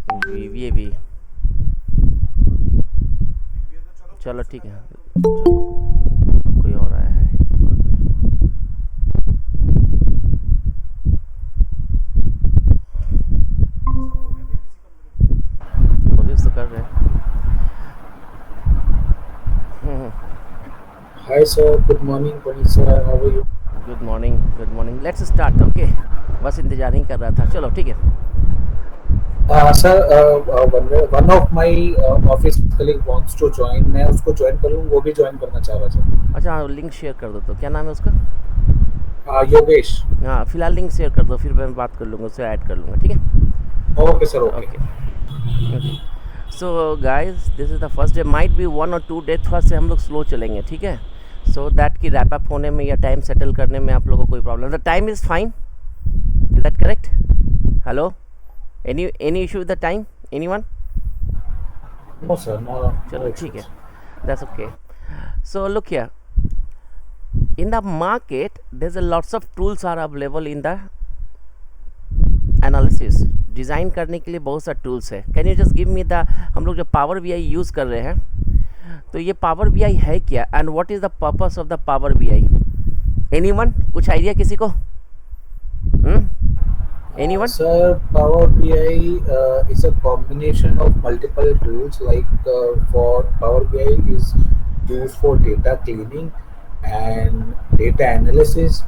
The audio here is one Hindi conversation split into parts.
VVAV। चलो ठीक है, अब कोई और आया है। कोशिश तो कर रहे हैं। Hi sir, good morning, Puneet sir. How are you? Good morning, let's start. Okay, बस इंतजार ही कर रहा था। चलो ठीक है। Sir, one of my office colleague wants to join. मैं उसको join कर लूँ, वो भी join करना चाह रहा था। अच्छा हाँ, लिंक शेयर कर दो। तो क्या नाम है उसका? योगेश। हाँ, फिलहाल लिंक शेयर कर दो, फिर मैं बात कर लूँगा, उससे ऐड कर लूँगा। ठीक है। Okay sir, okay. Okay okay. So guys, this is the first day, might be 1 और 2 डे थोड़ा से हम लोग स्लो चलेंगे। ठीक है, सो दैट की रैप अप होने में या टाइम सेटल करने में आप लोगों को कोई problem. The time is fine, is that correct? Hello, any issue with the time? Anyone? No sir, no चलो ठीक है, issues. That's okay. So look here, in the market there's a lots of tools are available in the analysis। Design करने के लिए बहुत सा टूल्स है। Can you just give me the, हम लोग जो पावर BI यूज़ कर रहे हैं, तो ये पावर BI है क्या, and what is the purpose of the power BI? Anyone, कुछ आइडिया किसी को? Anyone? Sir, Power BI is a combination of multiple tools. For Power BI is used for data cleaning and data analysis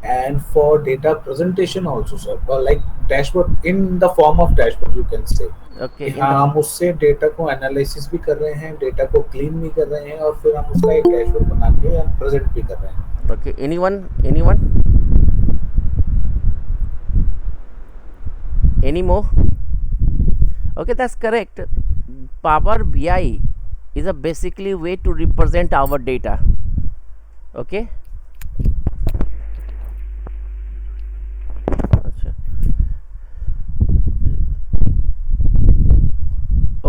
and for data presentation also, sir. Like dashboard in the form of dashboard, you can say. Okay, कि इन हाँ द, हम उससे डेटा को एनालिसिस भी कर रहे हैं, डेटा को क्लीन भी कर रहे हैं और फिर हम उसका एक डैशबोर्ड बना के हम प्रेजेंट भी कर रहे हैं। Okay, anyone, any more? Okay, that's correct. Power BI is a basically way to represent our data. Okay. अच्छा,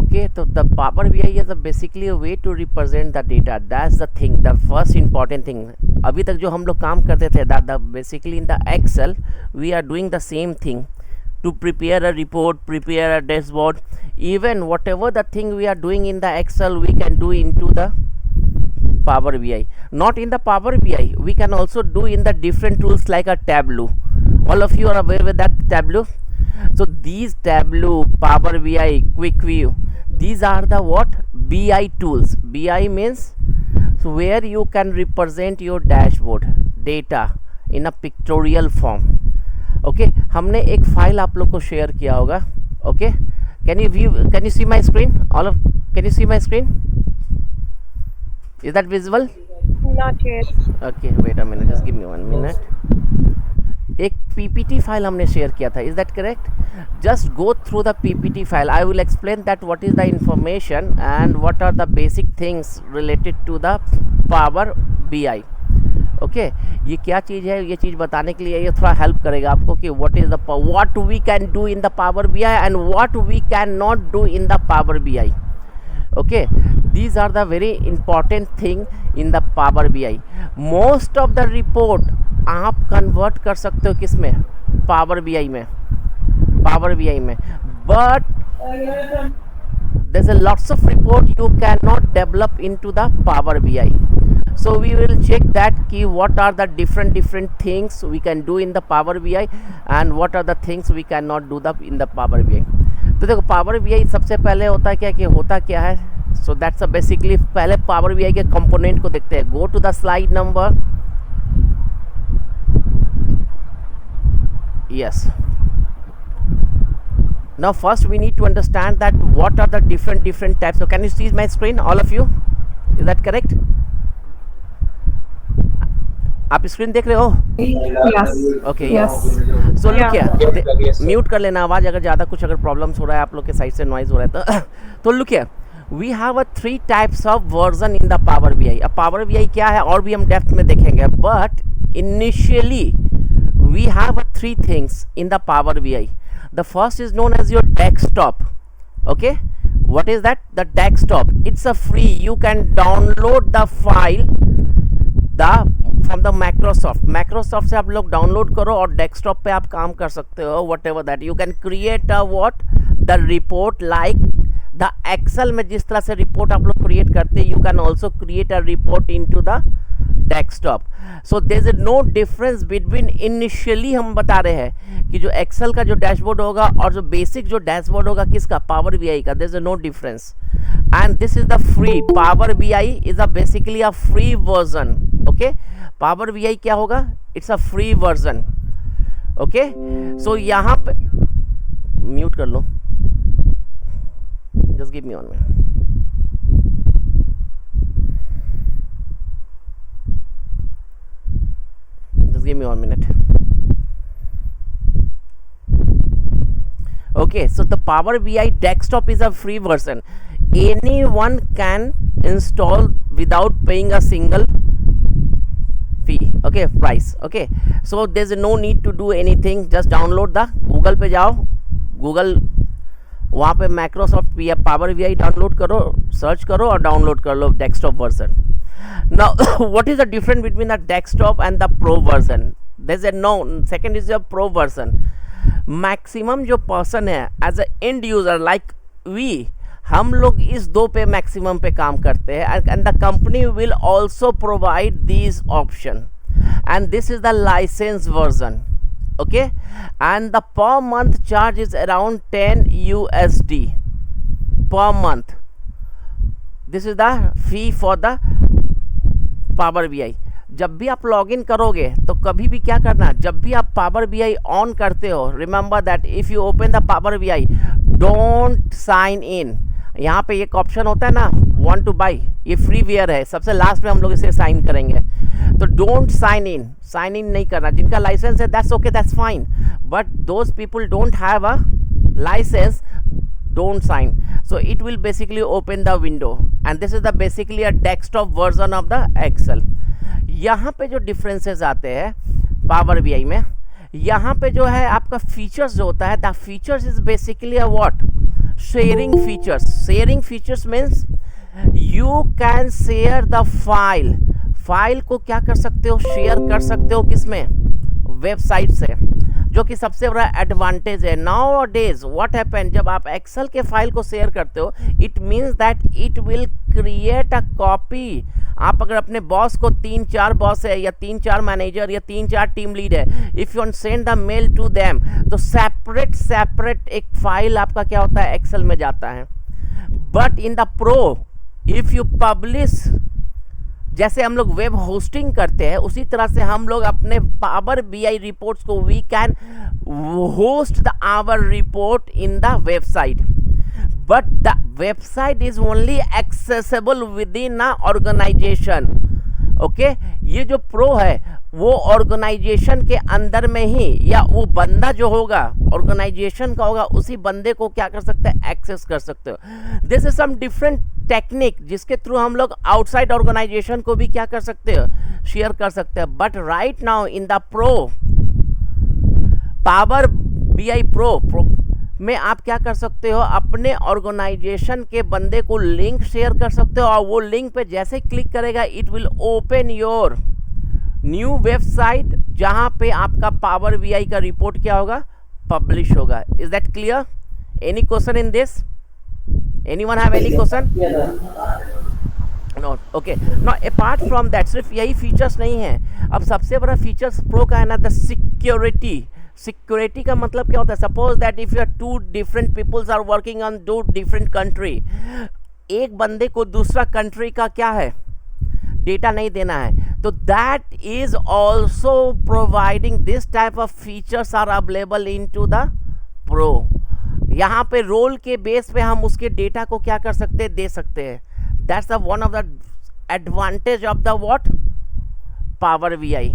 okay, so the Power BI is a basically a way to represent the data. That's the thing, the first important thing. अभी तक जो हम लोग काम करते थे, that the basically in the Excel we are doing the same thing to prepare a report, prepare a dashboard. Even whatever the thing we are doing in the Excel, we can do into the Power BI. Not in the Power BI, we can also do in the different tools like a Tableau. All of you are aware with that Tableau? So these Tableau, Power BI, Quick View, these are the what? BI tools. BI means so where you can represent your dashboard data in a pictorial form. Okay हमने एक फाइल आप लोग को शेयर किया होगा। Okay, can you see my screen? All of, can you see my screen? Is that visible? Not yet. Okay, wait a minute, just give me 1 minute. एक PPT फाइल हमने शेयर किया था, is that correct? Just go through the PPT file, I will explain that what is the information and what are the basic things related to the power BI। Okay, ये क्या चीज़ है, ये चीज़ बताने के लिए ये थोड़ा हेल्प करेगा आपको कि what is the, what we can do in the power BI and what we can not do in the power BI। Okay, these are the very important thing in the power BI। Most of the report आप कन्वर्ट कर सकते हो किस में? पावर BI में, but there's a lots of report you cannot develop into the Power BI. So we will check that key what are the different things we can do in the Power BI and what are the things we cannot do in the Power BI. तो देखो Power BI सबसे पहले होता है क्या, कि होता क्या है? So that's a basically, पहले Power BI के कंपोनेंट को देखते हैं। Go to the slide number, yes. Now first we need to understand that what are the different types. So can you see my screen, all of you? Is that correct? आप स्क्रीन देख रहे हो? Yes. Okay, Yes. So look Yeah. Here, mute कर लेना आवाज़ अगर ज़्यादा कुछ अगर प्रॉब्लम्स हो रहा है आप लोग के साइड से, नॉइज हो रहा है तो look here, we have a 3 types of version in the power BI। अब पावर BI क्या है और भी हम डेप्थ में देखेंगे, but initially we have 3 things in the power BI। The first is known as your desktop. Okay, what is that? The desktop, it's a free, you can download the file from the Microsoft से आप लोग डाउनलोड करो और डेस्कटॉप पे आप काम कर सकते हो। whatever that, you can create a the report like the excel में जिस तरह से रिपोर्ट आप लोग क्रिएट करते हैं, you can also create a report into the desktop. So there is no difference between, initially हम बता रहे हैं कि जो एक्सेल का जो डैशबोर्ड होगा और जो बेसिक जो डैशबोर्ड होगा किसका, पावर बीआई का, there is no difference. And this is the free, Power BI is a basically a free version. Okay, Power BI क्या होगा, it's a free version. Okay, so यहाँ पे म्यूट कर लो, just give me 1 minute. Give me 1 minute. Okay, so the Power BI desktop is a free version. Anyone can install without paying a single fee. Okay, price. Okay, so there's no need to do anything. Just download the Google पे जाओ, Google वहाँ पे Microsoft Power BI डाउनलोड करो, सर्च करो और डाउनलोड कर लो desktop version. Now what is the difference between the desktop and the pro version? There's a no, second is your pro version. Maximum जो person है as a end user like we, हम लोग इस दो पे मैक्सिमम पे काम करते हैं, and the company will also provide these option, and this is the license version. Okay, and the per month charge is around 10 USD per month. This is the fee for the power BI. जब भी आप लॉगिन करोगे तो कभी भी क्या करना, जब भी आप पावर बीआई ऑन करते हो, remember that if you open the power BI, don't sign in. यहाँ पे एक ऑप्शन होता है ना, वांट टू बाई, ये फ्री वेयर है, सबसे लास्ट में हम लोग इसे साइन करेंगे. तो डोंट साइन इन नहीं करना. जिनका लाइसेंस है that's okay, that's fine, but those people don't have a license, don't sign. So it will basically open the window, and this is the basically a desktop version of the Excel. यहाँ पे जो differences आते हैं Power BI में, यहाँ पे जो है आपका features जो होता है, the features is basically a what, sharing features. Sharing features means you can share the file को क्या कर सकते हो, शेयर कर सकते हो किसमें, वेबसाइट से, जो कि सबसे बड़ा एडवांटेज है. नाउ डेज व्हाट हैपन, जब आप एक्सेल के फाइल को शेयर करते हो, it means that it will create a copy. आप अगर अपने बॉस को 3-4 बॉस है या 3-4 मैनेजर या 3-4 टीम लीड है, if you send the mail to them, तो सेपरेट एक फाइल आपका क्या होता है, एक्सेल में जाता है. But in the pro if you publish, जैसे हम लोग वेब होस्टिंग करते हैं उसी तरह से हम लोग अपने पावर बीआई रिपोर्ट्स को, we can host the our report in the website, but the website is only accessible within a organization. Okay, ये जो प्रो है वो ऑर्गेनाइजेशन के अंदर में ही, या वो बंदा जो होगा ऑर्गेनाइजेशन का होगा, उसी बंदे को क्या कर सकते हैं, एक्सेस कर सकते हो. This is some different technique जिसके थ्रू हम लोग आउटसाइड ऑर्गेनाइजेशन को भी क्या कर सकते हो, शेयर कर सकते हैं. But right now in the pro, power BI pro में आप क्या कर सकते हो, अपने ऑर्गेनाइजेशन के बंदे को लिंक शेयर कर सकते हो, और वो लिंक पे जैसे क्लिक करेगा it will open your new website, जहां पे आपका पावर बीआई का रिपोर्ट क्या होगा, पब्लिश होगा. Is that clear? Any question in this? Anyone have any question? No. Okay. Now apart from that, सिर्फ यही फीचर्स नहीं है. अब सबसे बड़ा फीचर्स प्रो का है ना, द सिक्योरिटी. सिक्योरिटी का मतलब क्या होता है, suppose that if you are 2 different peoples are working on 2 different country, एक बंदे को दूसरा कंट्री का क्या है, डेटा नहीं देना है, तो that is also providing this type of features are available in to the pro. यहाँ पे रोल के बेस पे हम उसके डेटा को क्या कर सकते हैं, दे सकते हैं. That's the one of the advantage of the what, power BI.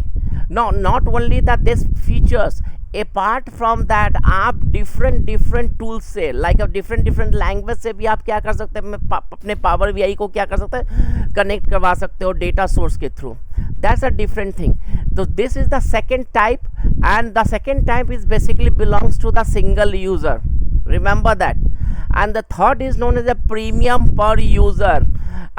No, not only that this features, apart from that आप डिफरेंट टूल्स से, लाइक डिफरेंट लैंग्वेज से भी आप क्या कर सकते हैं, अपने पावर बीआई को क्या कर सकते हैं, कनेक्ट करवा सकते हो डेटा सोर्स के through. That's a different thing. तो this is the second type, and the second type is basically belongs to the single user. Remember that. And the third is known as a premium per user,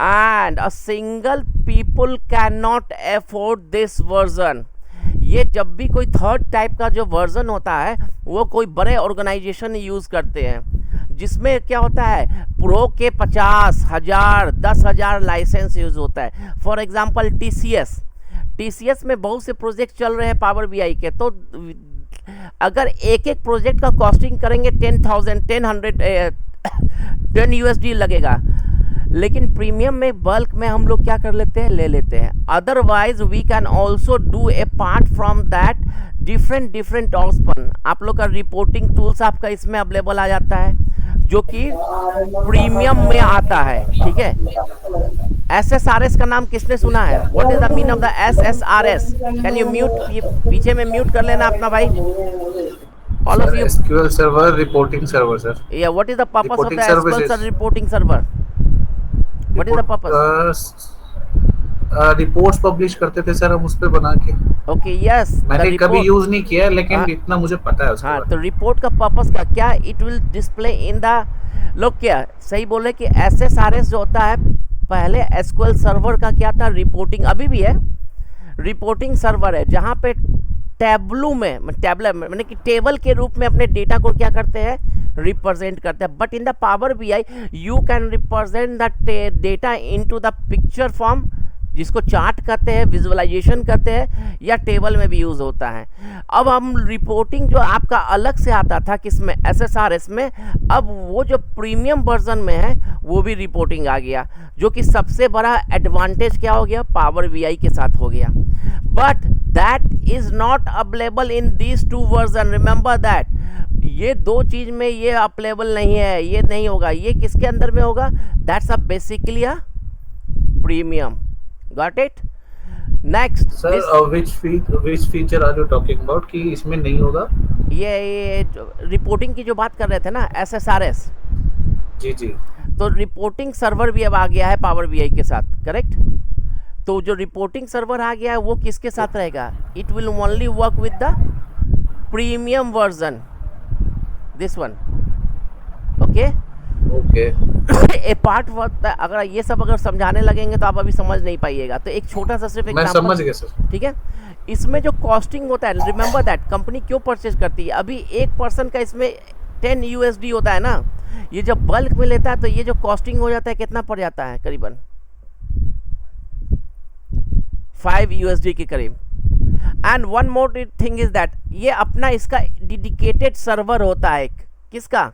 and a single people cannot afford this version. ये जब भी कोई थर्ड टाइप का जो वर्जन होता है वो कोई बड़े ऑर्गेनाइजेशन यूज़ करते हैं, जिसमें क्या होता है, प्रो के 50,000 10,000 लाइसेंस यूज होता है। फॉर एग्जांपल टीसीएस में बहुत से प्रोजेक्ट चल रहे हैं पावर बीआई के, तो अगर एक एक प्रोजेक्ट का कॉस्टिंग करेंगे 10 यूएसडी लगेगा, लेकिन प्रीमियम में बल्क में हम लोग क्या कर लेते हैं, ले लेते हैं। Otherwise we can also do apart from that different option. आप लोग का रिपोर्टिंग टूल्स आपका इसमें अवेलेबल आ जाता है, जो कि प्रीमियम में आता है, ठीक है। SSRS का नाम किसने सुना है? What is the mean of the SSRS? Can you mute, पीछे में म्यूट कर लेना अपना भाई। All of you. SQL server, reporting server, sir. Yeah, what is the purpose of Reporting the SQL services. reporting server? What is the purpose? Reports publish करते थे सर हम उस पे बना के। Okay, yes. मैंने कभी यूज नहीं किया है, लेकिन हाँ, इतना मुझे पता है उसके हाँ, बारे तो रिपोर्ट का पर्पस क्या? It will display in the, लोग क्या सही बोले कि SSRS जो होता है, पहले SQL सर्वर का क्या था, रिपोर्टिंग, अभी भी है रिपोर्टिंग सर्वर है, जहाँ पे टैबलू में मैंने कि टेबल के रूप में अपने डेटा को क्या करते हैं, रिप्रेजेंट करते हैं। But in the power BI you can represent the data into the picture form, जिसको चार्ट कहते हैं, विजुअलाइजेशन कहते हैं, या टेबल में भी यूज़ होता है। अब हम रिपोर्टिंग जो आपका अलग से आता था किसमें, SSRS में, अब वो जो प्रीमियम वर्जन में है वो भी रिपोर्टिंग आ गया, जो कि सबसे बड़ा एडवांटेज क्या हो गया, पावर बीआई के साथ हो गया। But that is not available in these two version, remember that. ये दो चीज में ये अवेलेबल नहीं है, ये नहीं होगा। ये किसके अंदर में होगा, that's a basically a premium. Got it? Next sir, which feature are you talking about कि इसमें नहीं होगा? ये रिपोर्टिंग की जो बात कर रहे थे ना, SSRS, जी जी। तो रिपोर्टिंग सर्वर भी अब आ गया है पावर बीआई के साथ, करेक्ट? तो जो रिपोर्टिंग सर्वर आ गया है वो किसके साथ रहेगा, it will only work with the premium version, this one, okay. A part अगर ये सब अगर समझाने लगेंगे तो आप अभी समझ नहीं पाइएगा, तो एक छोटा सा सिर्फ मैं समझ गया सर, ठीक है। इसमें जो कॉस्टिंग होता है, रिमेंबर दैट, कंपनी क्यों परचेज करती है, अभी एक पर्सन का इसमें 10 USD होता है ना, ये जब बल्क में लेता है तो ये जो कॉस्टिंग हो जाता है कितना पड़ जाता है, करीबन 5 USD के करीब। And one more thing is that, ये अपना इसका डेडिकेटेड सर्वर होता है, किसका,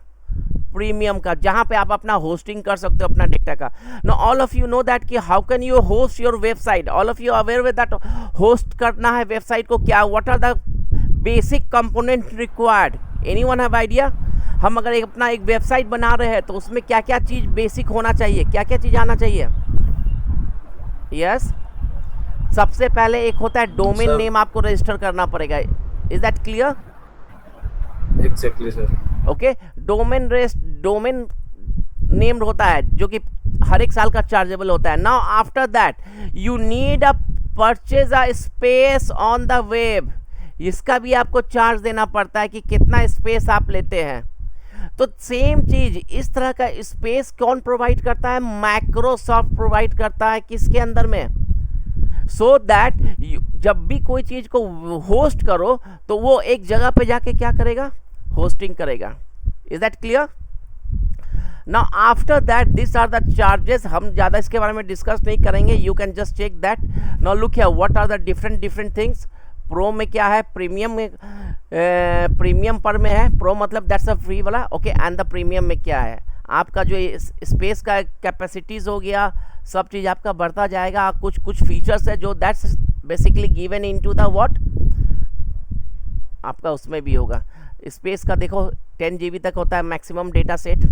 प्रीमियम का, जहां पे आप अपना होस्टिंग कर सकते हो अपना डेटा का। No all of you know that कि how can you host your website, all of you aware with that. Host करना है वेबसाइट को, क्या, what are the basic component required, anyone have idea? हम अगर अपना एक वेबसाइट बना रहे हैं तो उसमें क्या क्या चीज़ बेसिक होना चाहिए, क्या क्या चीज़ आना चाहिए? यस, सबसे पहले एक होता है डोमेन नेम, आपको रजिस्टर करना पड़ेगा। Is that clear? Exactly sir. Okay, domain name होता है जो कि हर एक साल का चार्जेबल होता है। Now after that you need a purchase a space on the web, इसका भी आपको चार्ज देना पड़ता है कि कितना स्पेस आप लेते हैं। तो सेम चीज, इस तरह का स्पेस कौन प्रोवाइड करता है, माइक्रोसॉफ्ट प्रोवाइड करता है, किसके अंदर में, सो दैट जब भी कोई चीज को होस्ट करो तो वो एक जगह पे जाके क्या करेगा, होस्टिंग करेगा। Is that clear? Now after that this are the charges, हम ज़्यादा इसके बारे में डिस्कस नहीं करेंगे, you can just check that. Now look here, what are the different things. Pro में क्या है, प्रीमियम में, प्रीमियम पर में है, प्रो मतलब दैट्स अ फ्री वाला, ओके। एंड द प्रीमियम में क्या है, आपका जो स्पेस का कैपेसिटीज़ हो गया, सब चीज़ आपका बढ़ता जाएगा। कुछ फीचर्स है जो that's basically given into the what, आपका उसमें भी होगा। स्पेस का देखो 10 GB तक होता है maximum data set,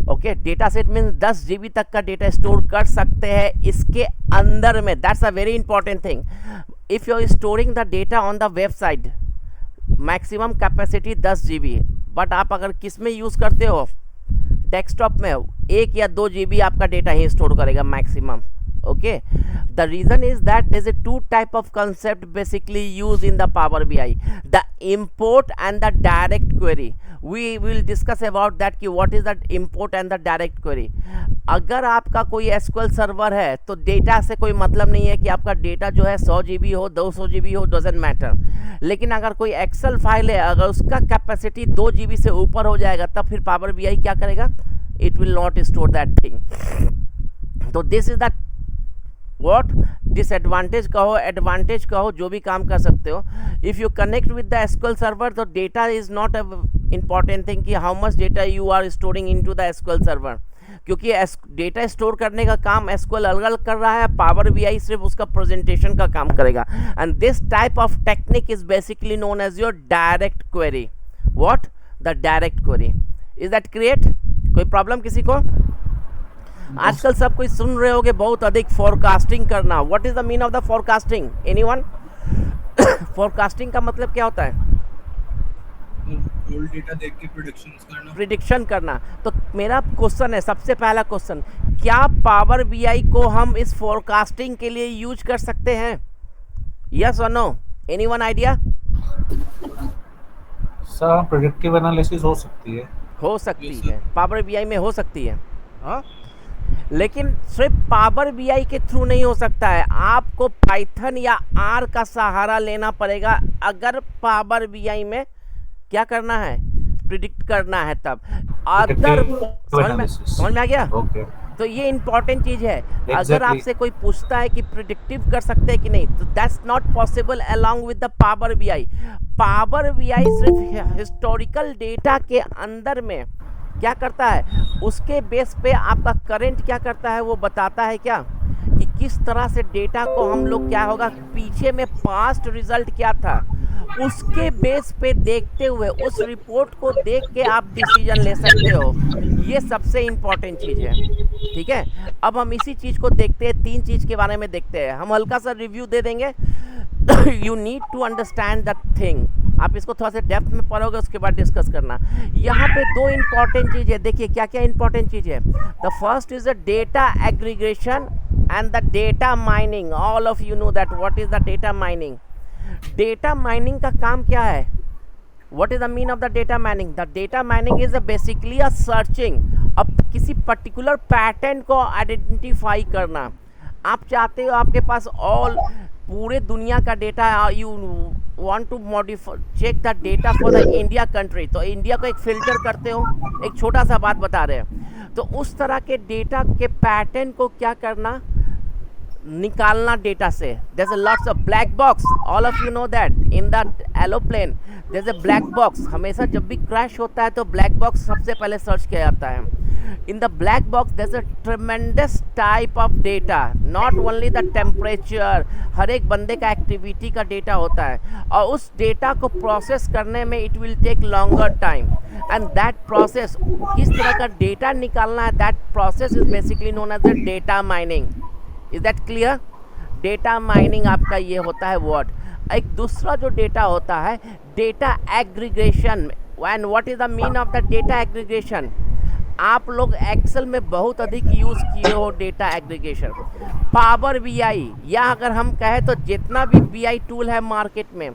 okay. Data set means 10 GB तक का डेटा स्टोर कर सकते हैं इसके अंदर में, that's a very important thing. If you are storing the data on the website, maximum capacity 10 GB, but आप अगर किस में यूज़ करते हो, डेस्कटॉप में, 1 या 2 GB आपका डेटा ही स्टोर करेगा maximum, okay. The reason is that there is a two type of concept basically used in the Power BI, the import and the direct query. We will discuss about that कि what is the import and the direct query. अगर आपका कोई एसक्यूएल सर्वर है तो डेटा से कोई मतलब नहीं है कि आपका डेटा जो है 100 GB हो 200 GB हो, डजंट मैटर। लेकिन अगर कोई एक्सेल फाइल है, अगर उसका कैपेसिटी 2 GB से ऊपर हो जाएगा तब फिर पावर बीआई क्या करेगा, it will not store that thing. तो this is the what disadvantage कहो एडवांटेज कहो, जो भी काम कर सकते हो। If you connect with the SQL server तो data is not a important thing कि how much data you are storing into the SQL server, क्योंकि डेटा स्टोर करने का काम एसक्यूएल अलग अलग कर रहा है, पावर बीआई सिर्फ उसका प्रेजेंटेशन का काम करेगा। And this type of technique is basically known as your direct query. What the direct query is that create. कोई प्रॉब्लम किसी को? आजकल सब कोई सुन रहे होगे बहुत अधिक फोरकास्टिंग करना। What is the mean of the forecasting, anyone? Forecasting का मतलब क्या होता है? ओल्ड डेटा देख के प्रिडिक्शन करना। तो मेरा क्वेश्चन है, सबसे पहला क्वेश्चन, क्या पावर बीआई को हम इस फोरकास्टिंग के लिए यूज कर सकते हैं? यस और no, anyone idea? Sir predictive analysis हो सकती है। हो सकती है, पावर बीआई में हो सकती है। हाँ, लेकिन सिर्फ पावर बीआई के थ्रू नहीं हो सकता है, आपको पाइथन या आर का सहारा लेना पड़ेगा अगर पावर बीआई में क्या करना है, प्रिडिक्ट करना है। तब अदर समझ में आ गया? Okay. तो ये इंपॉर्टेंट चीज़ है। Exactly. अगर आपसे कोई पूछता है कि प्रिडिक्टिव कर सकते हैं कि नहीं, तो that's not possible along with the power BI. Power BI सिर्फ हिस्टोरिकल डेटा के अंदर में क्या करता है, उसके बेस पे आपका करंट क्या करता है वो बताता है, क्या कि किस तरह से डेटा को हम लोग क्या होगा, पीछे में पास्ट रिजल्ट क्या था, उसके बेस पे देखते हुए उस रिपोर्ट को देख के आप डिसीजन ले सकते हो। ये सबसे इम्पॉर्टेंट चीज़ है। ठीक है, अब हम इसी चीज़ को देखते हैं, 3 चीज़ के बारे में देखते हैं। हम हल्का सा रिव्यू दे देंगे। You need to understand that thing. आप इसको थोड़ा सा डेप्थ में पढ़ोगे, उसके बाद डिस्कस करना। यहाँ पे 2 इंपॉर्टेंट चीज़ है। देखिए क्या क्या इंपॉर्टेंट चीज़ है। The first is the data aggregation and the data mining. All of you know that what is the data mining. Data mining का काम क्या है? What is the mean of the data mining? The data mining is basically a searching, अब किसी particular pattern को identify करना। आप चाहते हो आपके पास all पूरे दुनिया का data, you want to modify check the data for the India country, तो इंडिया को एक फिल्टर करते हो, एक छोटा सा बात बता रहे हैं। तो उस तरह के डेटा के पैटर्न को क्या करना, निकालना डेटा से। There is a lots of black box, all of you know that in the aeroplane there is a black box. हमेशा जब भी क्रैश होता है तो ब्लैक बॉक्स सबसे पहले सर्च किया जाता है। In the black box there's a tremendous type of data, not only the temperature, हर एक बंदे का एक्टिविटी का डेटा होता है, और उस डेटा को प्रोसेस करने में it will take longer time, and that process, किस तरह का डेटा निकालना है, that process is basically known as the data mining. Is that clear? Data mining आपका ये होता है वर्ड। एक दूसरा जो डेटा होता है data aggregation. And what is the mean of the data aggregation? आप लोग एक्सेल में बहुत अधिक यूज़ किए हो डेटा एग्रीगेशन। पावर बीआई, या अगर हम कहें तो जितना भी बीआई टूल है मार्केट में,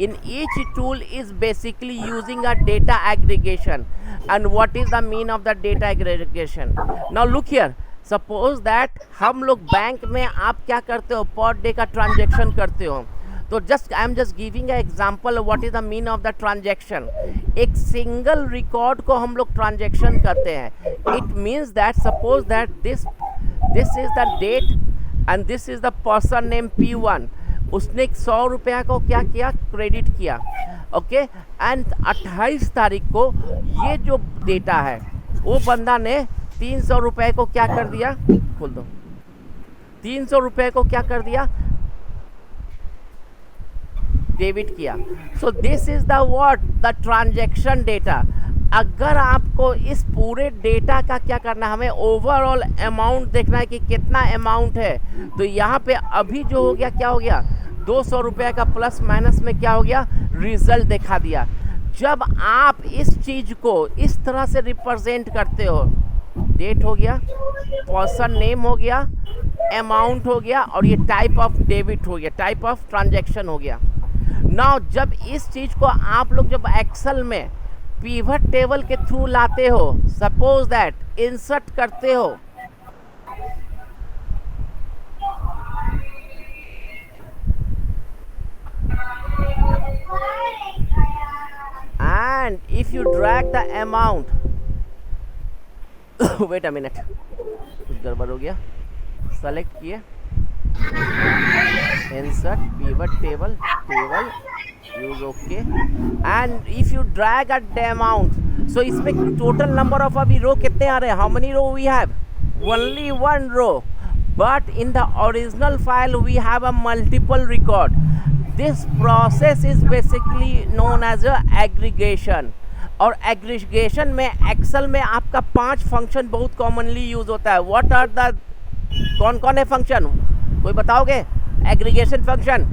in each tool is basically using a data aggregation. And what is the mean of the data aggregation? Now look here, suppose that हम लोग बैंक में आप क्या करते हो, पर डे का ट्रांजेक्शन करते हो। तो just I am just giving a example what is the mean of the transaction. एक सिंगल रिकॉर्ड को हम लोग ट्रांजेक्शन करते हैं। It means that suppose that this is the date and this is the person name P1। उसने 100 रुपया को क्या किया, क्रेडिट किया, ओके। एंड 28 तारीख को ये जो डेटा है वो बंदा ने 300 रुपये को क्या कर दिया, खोल दो, 300 रुपये को क्या कर दिया, डेबिट किया। So this is the what, the transaction data. अगर आपको इस पूरे डेटा का क्या करना है, हमें ओवरऑल अमाउंट देखना है कि कितना अमाउंट है। तो यहाँ पे अभी जो हो गया, क्या हो गया, 200 रुपये का प्लस माइनस में क्या हो गया, रिजल्ट दिखा दिया। जब आप इस चीज़ को इस तरह से रिप्रेजेंट करते हो, डेट हो गया, पर्सन नेम हो गया, अमाउंट हो गया, और ये टाइप ऑफ डेबिट हो गया, टाइप ऑफ ट्रांजैक्शन हो गया। नाउ जब इस चीज़ को आप लोग जब एक्सेल में पिवट टेबल के थ्रू लाते हो, सपोज दैट इंसर्ट करते हो, and if you drag the amount wait a minute, कुछ गड़बड़ हो गया, सेलेक्ट किए, insert pivot table, use OK, and if you drag at the amount, so इसमें total number of अभी रो कितने आ रहे हैं, how many row we have, only one row, but in the original file we have a multiple record. This process is basically known as a aggregation. और एग्रीगेशन में एक्सेल में आपका 5 फंक्शन बहुत कॉमनली यूज होता है. व्हाट आर द, कौन कौन है फंक्शन, कोई बताओगे? Aggregation function,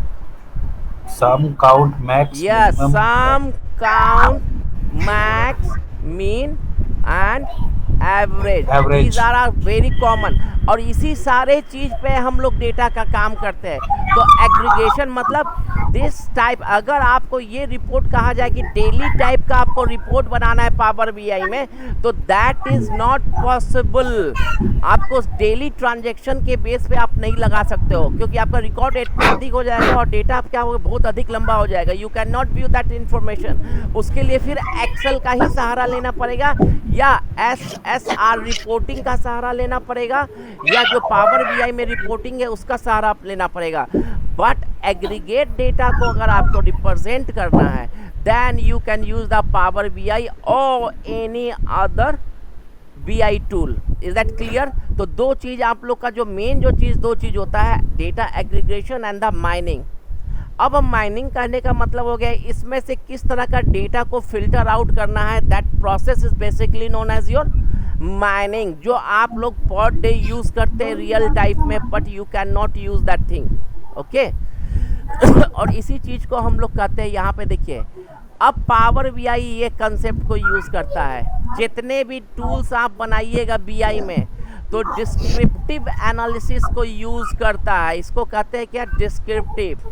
Sum, count, max, yes, minimum. Sum, count, max, mean and average. Average. These are very common. और इसी सारे चीज पे हम लोग डेटा का काम करते हैं. तो एग्रीगेशन मतलब दिस टाइप, अगर आपको ये रिपोर्ट कहा जाए कि डेली टाइप का आपको रिपोर्ट बनाना है पावर बीआई में, तो दैट इज नॉट पॉसिबल. आपको डेली ट्रांजैक्शन के बेस पे आप नहीं लगा सकते हो, क्योंकि आपका रिकॉर्ड अधिक हो जाएगा और डेटा क्या होगा, बहुत अधिक लंबा हो जाएगा. You can not view that information. उसके लिए फिर एक्सेल का ही सहारा लेना पड़ेगा, या SSR रिपोर्टिंग का सहारा लेना पड़ेगा, या जो पावर बीआई में रिपोर्टिंग है उसका सहारा लेना पड़ेगा. बट एग्रीगेट डेटा को अगर आपको रिप्रेजेंट करना है, then you can use the power BI और any other BI tool. Is that clear? तो दो चीज आप लोग का जो मेन जो चीज दो चीज होता है, data aggregation and the mining. अब माइनिंग करने का मतलब हो गया इसमें से किस तरह का डेटा को फिल्टर आउट करना है. That process is basically known as your mining, जो आप लोग पर डे यूज करते हैं रियल टाइप में, but you can not use that thing. Okay. और इसी चीज को हम लोग कहते हैं, यहाँ पे देखिए, अब पावर बीआई ये कंसेप्ट को यूज करता है. जितने भी टूल्स आप बनाइएगा बीआई में, तो डिस्क्रिप्टिव एनालिसिस को यूज करता है. इसको कहते हैं क्या, डिस्क्रिप्टिव.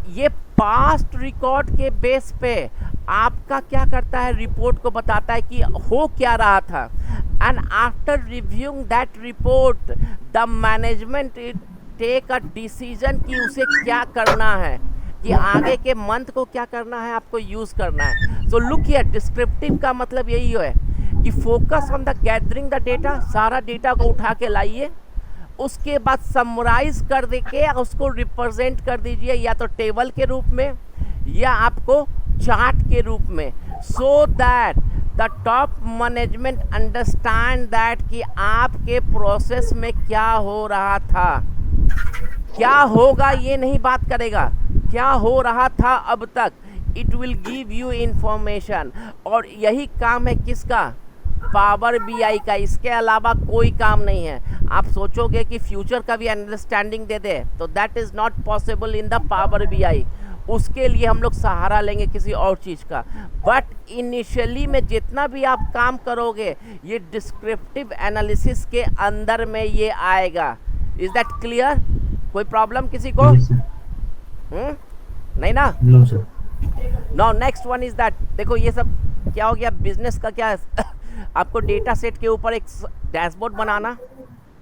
ये पास्ट रिकॉर्ड के बेस पे आपका क्या करता है, रिपोर्ट को बताता है कि हो क्या रहा था. And after reviewing that report, the management take a decision कि उसे क्या करना है, कि आगे के मंथ को क्या करना है, आपको यूज़ करना है. सो लुक हियर, डिस्क्रिप्टिव का मतलब यही है कि focus on the gathering the data. सारा डेटा को उठा के लाइए, उसके बाद समराइज कर दे के उसको रिप्रेजेंट कर दीजिए, या तो टेबल के रूप में या आपको चार्ट के रूप में, so that the top management understand that कि आपके प्रोसेस में क्या हो रहा था. क्या होगा ये नहीं बात करेगा, क्या हो रहा था अब तक. It will give you information. और यही काम है किसका, पावर बीआई का. इसके अलावा कोई काम नहीं है. आप सोचोगे कि फ्यूचर का भी अंडरस्टैंडिंग दे दे, तो that is not possible in the power BI. उसके लिए हम लोग सहारा लेंगे किसी और चीज़ का. बट इनिशियली में जितना भी आप काम करोगे, ये डिस्क्रिप्टिव एनालिसिस के अंदर में ये आएगा. Is that clear? कोई प्रॉब्लम किसी को? नहीं ना? No, sir. Now next one is that, देखो ये सब क्या हो गया, बिजनेस का क्या है आपको डेटा सेट के ऊपर एक डैशबोर्ड बनाना,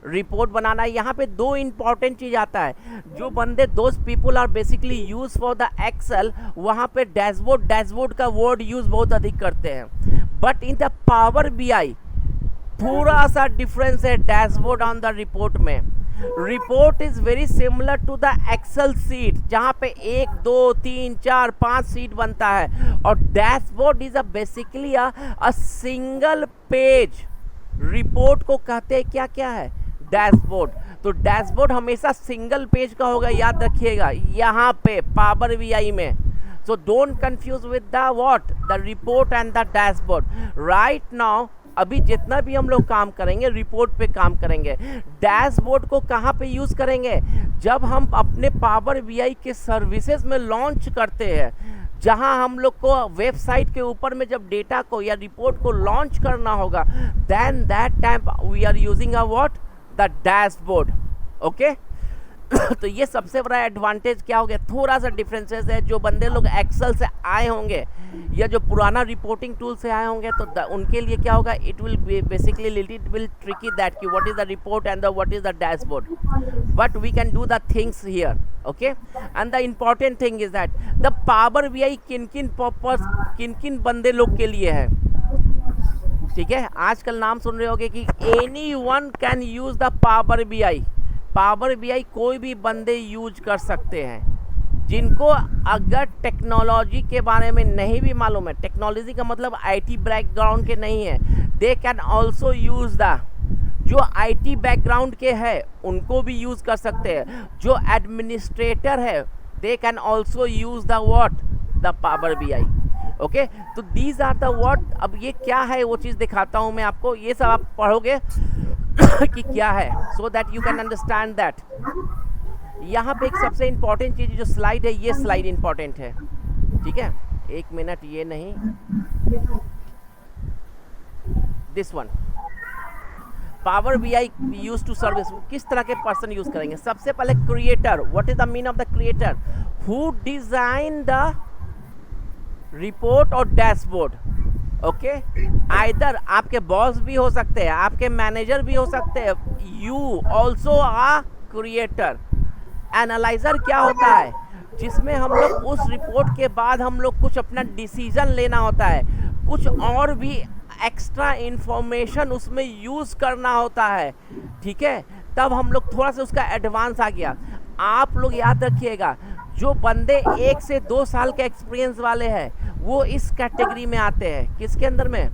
रिपोर्ट बनाना. यहाँ पे दो इंपॉर्टेंट चीज़ आता है. जो बंदे those people are basically use for the excel, वहाँ पे डैशबोर्ड का वर्ड यूज बहुत अधिक करते हैं. But in the power BI थोड़ा सा डिफरेंस है डैशबोर्ड ऑन द रिपोर्ट में. Report is very similar to the excel sheet, जहाँ पे 1 2 3 4 5 सीट बनता है. और dashboard is basically a single page. Report को कहते हैं क्या क्या है, डैशबोर्ड. तो डैशबोर्ड हमेशा सिंगल पेज का होगा, याद रखिएगा यहाँ पे पावर बीआई में. So don't confuse with the what, the report and the dashboard. Right now अभी जितना भी हम लोग काम करेंगे, रिपोर्ट पे काम करेंगे. डैशबोर्ड को कहाँ पे यूज़ करेंगे, जब हम अपने पावर बीआई के सर्विसेज में लॉन्च करते हैं, जहां हम लोग को वेबसाइट के ऊपर में जब डेटा को या रिपोर्ट को लॉन्च करना होगा, then that time we are using a what, the dashboard. Okay. तो ये सबसे बड़ा एडवांटेज क्या हो गया, थोड़ा सा डिफरेंसेस है. जो बंदे लोग एक्सेल से आए होंगे या जो पुराना रिपोर्टिंग टूल से आए होंगे तो उनके लिए क्या होगा, it will basically little will tricky that कि what is the report and the what is the dashboard, but we can do the things here, okay. And the important thing is that the power BI किन किन पर्पस, किन किन बंदे लोग के लिए है, ठीक है। आजकल नाम सुन रहे होगे कि any one can use the power BI. Power BI कोई भी बंदे यूज कर सकते हैं। जिनको अगर टेक्नोलॉजी के बारे में नहीं भी मालूम है, टेक्नोलॉजी का मतलब आईटी बैकग्राउंड के नहीं है, they can also use the, जो आईटी बैकग्राउंड के है उनको भी यूज कर सकते हैं। जो एडमिनिस्ट्रेटर है they can also use the what, the power BI, okay. तो दीज आर द व्हाट, अब ये क्या है वो चीज़ दिखाता हूँ मैं आपको, ये सब आप पढ़ोगे कि क्या है, so that you can understand that. यहाँ पे एक सबसे इम्पॉर्टेंट चीज़ जो स्लाइड है, ये स्लाइड इम्पॉर्टेंट है, ठीक है। एक मिनट, ये नहीं, this one, power BI use to service, किस तरह के पर्सन यूज करेंगे। सबसे पहले creator, what is the mean of the creator, who design the report और डैशबोर्ड, ओके। आइदर आपके बॉस भी हो सकते हैं, आपके मैनेजर भी हो सकते हैं, you also a creator. Analyzer क्या होता है, जिसमें हम लोग उस रिपोर्ट के बाद हम लोग कुछ अपना डिसीजन लेना होता है, कुछ और भी एक्स्ट्रा इंफॉर्मेशन उसमें यूज़ करना होता है, ठीक है। तब हम लोग थोड़ा सा उसका एडवांस आ गया। आप लोग याद रखिएगा, जो बंदे 1 से 2 साल के एक्सपीरियंस वाले हैं वो इस कैटेगरी में आते हैं। किसके अंदर में,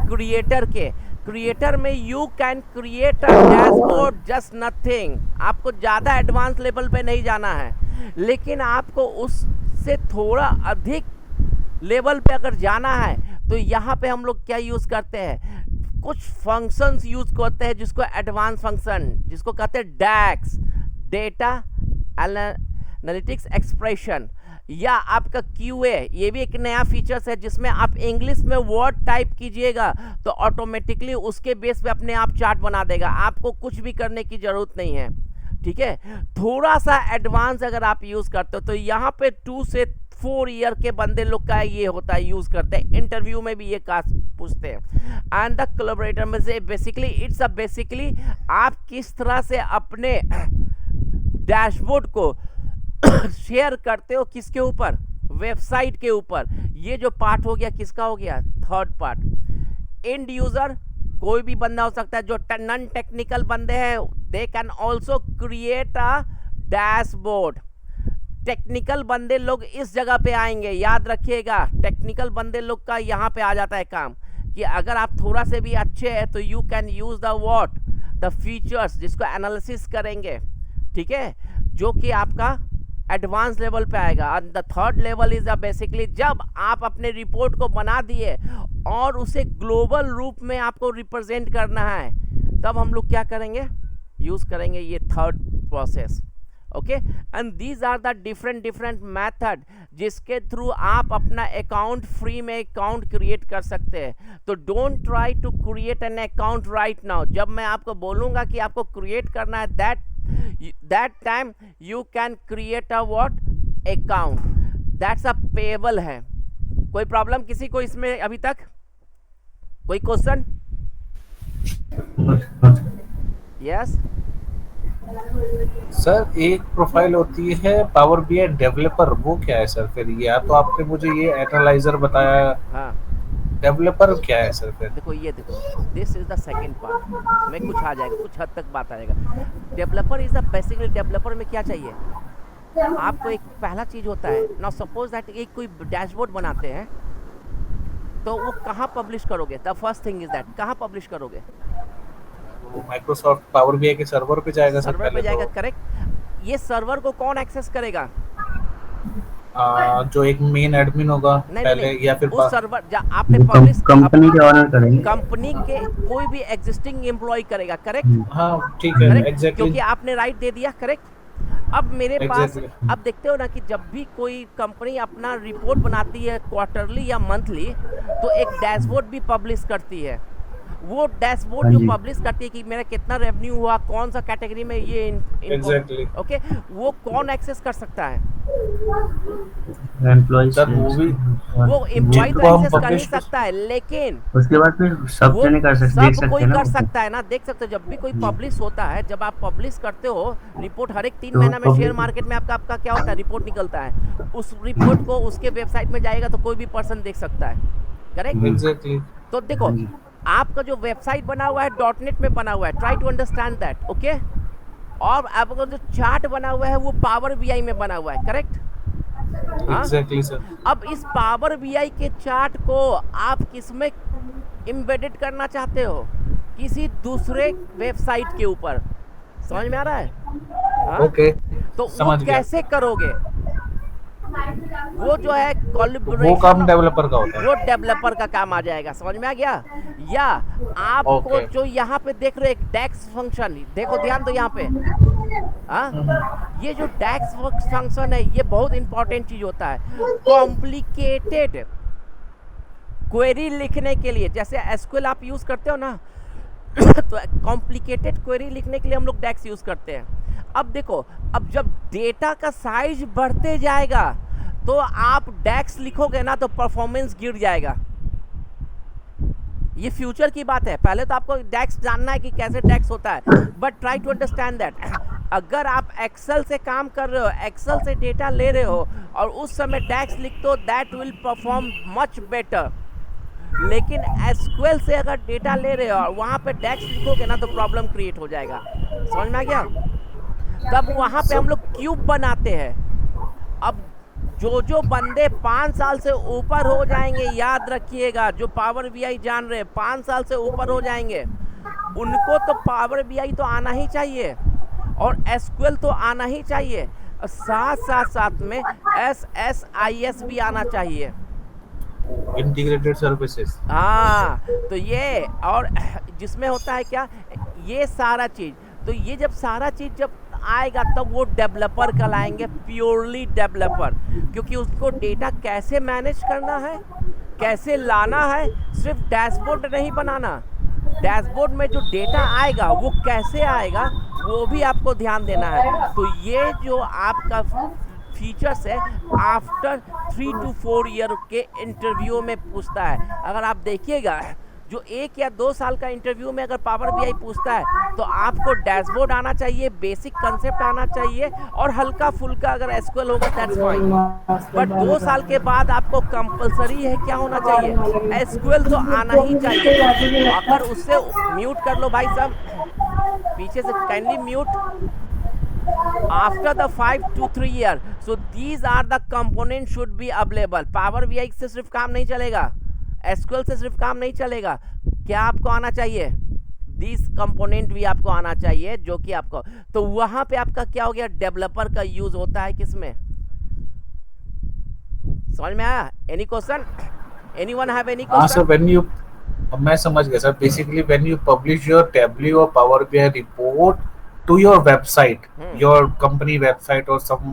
क्रिएटर के। क्रिएटर में you can create a dashboard, just nothing. आपको ज़्यादा एडवांस लेवल पे नहीं जाना है, लेकिन आपको उससे थोड़ा अधिक लेवल पे अगर जाना है तो यहाँ पे हम लोग क्या यूज़ करते हैं, कुछ फंक्शंस यूज़ करते हैं जिसको एडवांस फंक्शन, जिसको कहते हैं डैक्स, डेटा एनालिटिक्स एक्सप्रेशन, या आपका QA, ये भी एक नया फीचर्स है जिसमें आप इंग्लिश में वर्ड टाइप कीजिएगा तो ऑटोमेटिकली उसके बेस पे अपने आप चार्ट बना देगा, आपको कुछ भी करने की ज़रूरत नहीं है, ठीक है। थोड़ा सा एडवांस अगर आप यूज़ करते हो तो यहाँ पे 2 से 4 ईयर के बंदे लोग का ये होता है, यूज़ करते हैं, इंटरव्यू में भी ये कास्ट पूछते हैं। एंड द कोलैबोरेटर में से बेसिकली इट्स अ बेसिकली आप किस तरह से अपने डैशबोर्ड को शेयर करते हो, किसके ऊपर, वेबसाइट के ऊपर। ये जो पार्ट हो गया किसका हो गया, थर्ड पार्ट। एंड यूजर कोई भी बंदा हो सकता है, जो नॉन टेक्निकल बंदे हैं they can also create a dashboard. Technical बंदे लोग इस जगह पे आएंगे, याद रखिएगा, टेक्निकल बंदे लोग का यहाँ पे आ जाता है काम कि अगर आप थोड़ा से भी अच्छे हैं तो you can use the what, the features, जिसको एनालिसिस करेंगे, ठीक है, जो कि आपका एडवांस लेवल पे आएगा। And the third level is basically जब आप अपने रिपोर्ट को बना दिए और उसे ग्लोबल रूप में आपको रिप्रेजेंट करना है, तब हम लोग क्या करेंगे, यूज करेंगे ये third process, okay. And these are the different method जिसके थ्रू आप अपना अकाउंट फ्री में अकाउंट क्रिएट कर सकते हैं। तो don't try to create an account right now. जब मैं आपको बोलूँगा कि आपको क्रिएट करना है, that time you can create a what, account, that's a payable है। कोई प्रॉब्लम किसी को इसमें अभी तक, कोई क्वेश्चन? यस सर, एक प्रोफाइल होती है पावर बीआई डेवलपर, वो क्या है सर फिर? या तो आपने मुझे ये एनालाइजर बताया, हाँ, डेवलपर क्या है सर फिर? देखो ये देखो, this is the second part में कुछ आ जाएगा, कुछ हद तक बात आएगा। Developer is the basically, developer में क्या चाहिए आपको, एक पहला चीज होता है ना, सपोज दैट एक कोई डैशबोर्ड बनाते हैं तो वो कहाँ पब्लिश करोगे, the first thing is that, कहाँ पब्लिश करोगे, माइक्रोसॉफ्ट पावर बीआई के सर्वर पे जाएगा सर, सर्वर पे जाएगा, करेक्ट। ये सर्वर को कौन एक्सेस करेगा, जो एक मेन एडमिन होगा पहले, नहीं, या फिर उस सर्वर आपने पब्लिश, कंपनी के ऑनर करेंगे, कंपनी के कोई भी एग्जिस्टिंग एम्प्लॉय करेगा, करेक्ट। हाँ ठीक है, एग्जैक्टली, क्योंकि आपने राइट दे दिया, करेक्ट। अब मेरे पास, अब देखते हो ना कि जब भी कोई कंपनी अपना रिपोर्ट बनाती है क्वार्टरली या मंथली, तो एक डैशबोर्ड भी पब्लिश करती है। वो डैशबोर्ड हाँ जो जी। पब्लिश करती है कि मेरा कितना रेवेन्यू हुआ, कौन सा कैटेगरी में ये Exactly. ओके, वो कौन एक्सेस कर सकता है? एम्प्लॉय सर वो भी वो एम्प्लॉय तो जिनको हम एक्सेस कर नहीं पब्लिश सकता है, लेकिन उसके बाद फिर सब वो जने कर सकते, सब देख सकते कोई हैं ना कर वो। सकता है ना, देख सकते हो। जब भी कोई पब्लिश होता है, जब आप पब्लिश करते हो रिपोर्ट, हर एक 3 तो महीना में शेयर public- मार्केट में आपका आपका क्या होता है, रिपोर्ट निकलता है। उस रिपोर्ट को उसके वेबसाइट में जाएगा तो कोई भी पर्सन देख सकता है, करेक्ट? एग्जैक्टली तो देखो, हाँ जी। आपका जो वेबसाइट बना हुआ है .NET में बना हुआ है, try to understand that, okay. और आपका जो चार्ट बना हुआ है वो पावर BI में बना हुआ है, करेक्ट? हाँ। Exactly sir. अब इस पावर BI के चार्ट को आप किसमें एम्बेडेड करना चाहते हो? किसी दूसरे वेबसाइट के ऊपर। समझ में आ रहा है? हाँ? ओके तो वो समझ गया। कैसे करोगे? वो जो है वो कोलैबोरेशन, काम डेवलपर का होता है। वो डेवलपर का काम आ जाएगा। समझ में आ गया? या आपको ओके। जो यहाँ पे देख रहे हो एक डैक्स फंक्शन, देखो ध्यान दो यहाँ पे, हाँ, ये जो डैक्स फंक्शन है ये बहुत इंपॉर्टेंट चीज होता है। कॉम्प्लिकेटेड क्वेरी लिखने के लिए, जैसे एसक्यूएल आप यूज करते हो ना, तो कॉम्प्लिकेटेड क्वेरी लिखने के लिए हम लोग डैक्स यूज करते हैं। अब देखो, अब जब डेटा का साइज बढ़ते जाएगा तो आप डैक्स लिखोगे ना तो परफॉर्मेंस गिर जाएगा। ये फ्यूचर की बात है, पहले तो आपको डैक्स जानना है कि कैसे डैक्स होता है, but try to understand that. अगर आप एक्सेल से काम कर रहे हो, एक्सेल से डेटा ले रहे हो और उस समय डैक्स लिखते हो, that will perform much better. लेकिन एसक्यूएल से अगर डेटा ले रहे हो और वहाँ पे डैक्स लिखोगे ना तो प्रॉब्लम क्रिएट हो जाएगा। समझ में आ गया? तब वहाँ पे हम लोग क्यूब बनाते हैं। अब जो बंदे 5 साल से ऊपर हो जाएंगे, याद रखिएगा, जो पावर BI जान रहे हैं 5 साल से ऊपर हो जाएंगे, उनको तो पावर BI तो आना ही चाहिए और एसक्यूएल तो आना ही चाहिए, साथ में SSIS भी आना चाहिए। Integrated services. हाँ, तो ये और जिसमें होता है क्या, ये सारा चीज, तो ये जब सारा चीज जब आएगा तब वो डेवलपर कहलाएंगे, प्योरली डेवलपर, क्योंकि उसको डेटा कैसे मैनेज करना है, कैसे लाना है, सिर्फ डैशबोर्ड नहीं बनाना, डैशबोर्ड में जो डेटा आएगा वो कैसे आएगा वो भी आपको ध्यान देना है। तो ये जो आपका फीचर्स है आफ्टर 3 to 4 ईयर के इंटरव्यू में पूछता है। अगर आप देखिएगा जो 1 या 2 साल का इंटरव्यू में अगर पावर BI पूछता है तो आपको डैशबोर्ड आना चाहिए, बेसिक कंसेप्ट आना चाहिए और हल्का फुल्का अगर एसक्यूएल होगा दैट्स फाइन। बट 2 साल के बाद आपको कंपलसरी है क्या होना चाहिए, एसक्यूएल तो आना ही चाहिए। अगर उससे म्यूट कर लो भाई साहब, पीछे से kindly mute. After the 5 to 3 year, so these are the components should be available. Power BI से सिर्फ काम नहीं चलेगा, SQL से सिर्फ काम नहीं चलेगा, क्या आपको आना चाहिए, दिस कंपोनेंट भी आपको आना चाहिए, जो कि आपको, तो वहां पे आपका क्या हो गया, डेवलपर का यूज होता है किसमें? समझ में आया? Any question? Anyone have any हाँ सर, क्वेश्चन? व्हेन यू, मैं समझ गया sir. Basically when you publish your Tableau और Power BI report to your website, your company website or some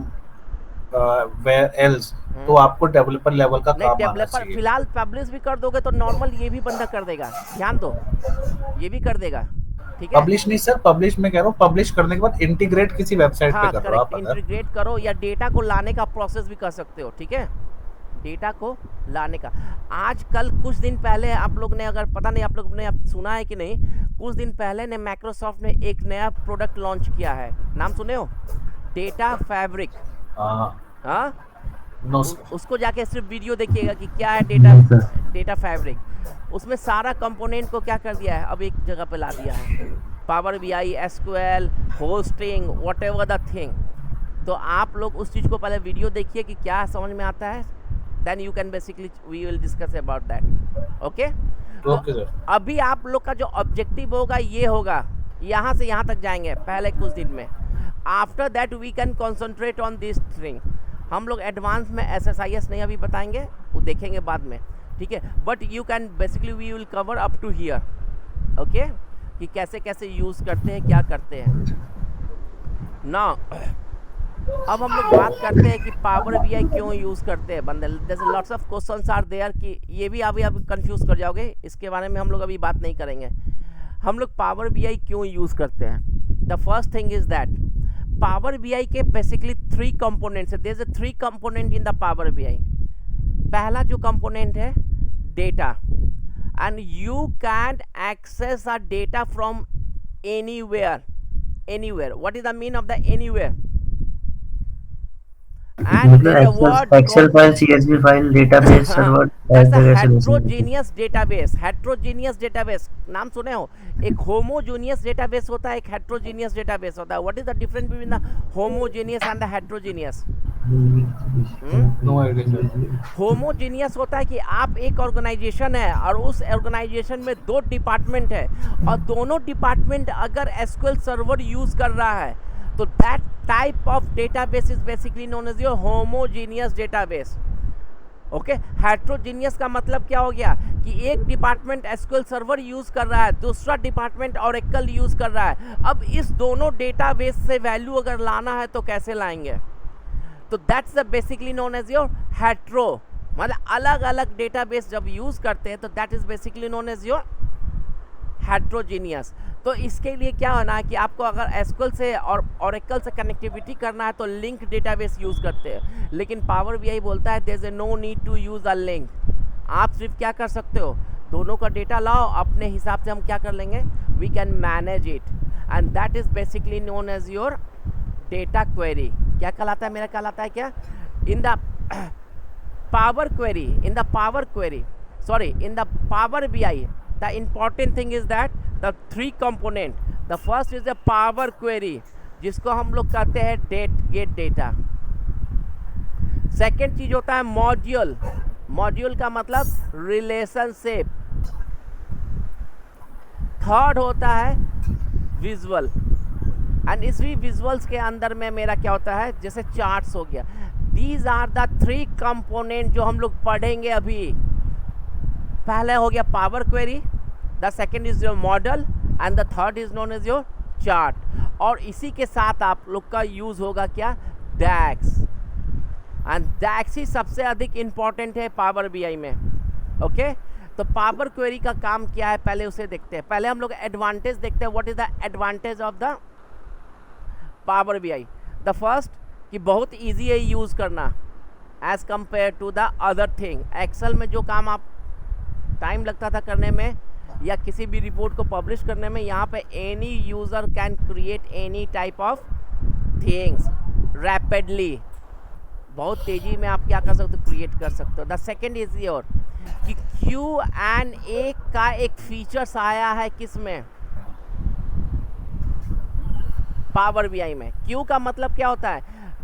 where else, तो आपको डेवलपर लेवल का नहीं, काम आना डेवलपर चाहिए। फिलहाल पब्लिश भी कर दोगे तो नॉर्मल ये भी बंदा कर देगा, ध्यान दो, ये भी कर देगा, ठीक है? पब्लिश नहीं सर, पब्लिश में कह रहा हूँ, पब्लिश करने के बाद इंटीग्रेट किसी वेबसाइट हाँ, पे कर रहा करेक्ट, आप अगर। इंटीग्रेट करो या डेटा को लाने का प्रोसेस भी कर सकते हो, ठीक है? डेटा को लाने का, आजकल कुछ दिन पहले आप लोग ने, अगर पता नहीं आप लोग ने सुना है कि नहीं, कुछ दिन पहले ने माइक्रोसॉफ्ट ने एक नया प्रोडक्ट लॉन्च किया है, नाम सुने हो? Data fabric. हाँ, नो उसको जाके सिर्फ वीडियो देखिएगा कि क्या है डेटा फैब्रिक। उसमें सारा कंपोनेंट को क्या कर दिया है, अब एक जगह पे ला दिया है, power BI, SQL, hosting, whatever the thing. तो आप लोग उस चीज़ को पहले वीडियो देखिए कि क्या समझ में आता है, then you can basically we will discuss about that, okay? Okay sir. अभी आप लोग का जो ऑब्जेक्टिव होगा ये होगा, यहाँ से यहाँ तक जाएंगे पहले कुछ दिन में। After that we can concentrate on this thing. हम लोग एडवांस में SSIS नहीं अभी बताएंगे, वो देखेंगे बाद में, ठीक है? But you can basically we will cover up to here, okay, कि कैसे कैसे यूज़ करते हैं, क्या करते हैं। नाउ अब हम लोग बात करते हैं कि पावर बीआई क्यों यूज़ करते हैं बंदे। जैसे lots of questions are there कि ये भी अभी आप कंफ्यूज कर जाओगे, इसके बारे में हम लोग अभी बात नहीं करेंगे। हम लोग पावर बीआई क्यों यूज़ करते हैं? The first thing is that power BI के बेसिकली 3 कंपोनेंट्स है। There is 3 component in the power BI. पहला जो कंपोनेंट है data, and you can access a data from anywhere. What is the mean of the anywhere? And there's a word Excel file, CSV file, database server, that's a जगह से ले सकते हैं। heterogeneous database। heterogeneous database नाम सुने हो? एक homogeneous database होता है, एक heterogeneous database होता है। What is the difference between the homogeneous and the heterogeneous? No idea. Homogeneous होता है कि आप एक ऑर्गेनाइजेशन है और उस ऑर्गेनाइजेशन में 2 डिपार्टमेंट है और दोनों डिपार्टमेंट अगर एसक्यूएल सर्वर यूज कर रहा है तो that type of database is basically known as your homogeneous database. Okay, heterogeneous का मतलब क्या हो गया कि एक डिपार्टमेंट एसक्यूएल सर्वर यूज कर रहा है, दूसरा डिपार्टमेंट ओरेकल यूज कर रहा है। अब इस दोनों डेटाबेस से वैल्यू अगर लाना है तो कैसे लाएंगे? तो that's the basically known as your hetero, मतलब अलग अलग डेटाबेस जब यूज करते हैं तो that is basically known as your heterogeneous. तो इसके लिए क्या होना है कि आपको अगर एसक्यूएल से और ओरेकल से कनेक्टिविटी करना है तो लिंक डेटाबेस यूज़ करते हैं, लेकिन पावर बीआई बोलता है there is no need to use a link. आप सिर्फ क्या कर सकते हो, दोनों का डेटा लाओ, अपने हिसाब से हम क्या कर लेंगे, we can manage it, and that is basically known as your data query. क्या कहलाता है? मेरा कहलाता है क्या, in the power query, in the power query, sorry, in the power BI the important thing is that the 3 component. The first is the power query जिसको हम लोग कहते हैं गेट डेटा। सेकेंड चीज होता है मॉड्यूल। मॉड्यूल का मतलब रिलेशनशिप। थर्ड होता है विजुअल, एंड इसी विजुअल्स के अंदर में मेरा क्या होता है, जैसे चार्ट्स हो गया। दीज आर द 3 कंपोनेंट जो हम लोग पढ़ेंगे अभी। पहले हो गया power query, the second is your model and the third is known as your chart. और इसी के साथ आप लोग का यूज होगा क्या, डैक्स, एंड डैक्स ही सबसे अधिक इंपॉर्टेंट है पावर बीआई में। ओके, तो पावर क्वेरी का काम क्या है पहले उसे देखते हैं। पहले हम लोग एडवांटेज देखते हैं, what is the advantage of the power BI. The first कि बहुत ईजी है यूज़ करना as compare to the other thing. Excel में जो काम आप टाइम लगता था करने में या किसी भी रिपोर्ट को पब्लिश करने में, यहाँ पे any user can create any type of things rapidly, बहुत तेज़ी में आप क्या कर सकते हो, क्रिएट कर सकते हो। द सेकेंड इज योर कि Q&A का एक फीचर्स आया है किस में, पावर बीआई में। क्यू का मतलब क्या होता है,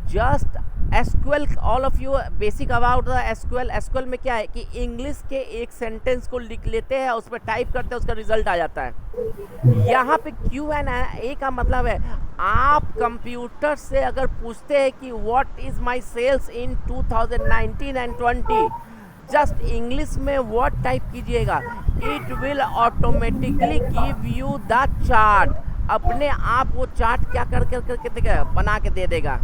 just SQL, all of you basic about the SQL. SQL में क्या है कि इंग्लिश के एक सेंटेंस को लिख लेते हैं, उस पर टाइप करते हैं, उसका रिजल्ट आ जाता है। यहाँ पे Q&A का मतलब है आप कंप्यूटर से अगर पूछते हैं कि what is my sales in 2019 and 20, just English में वर्ड टाइप कीजिएगा, it will automatically give you the chart. अपने आप वो चार्ट क्या करके देगा, बना के दे देगा।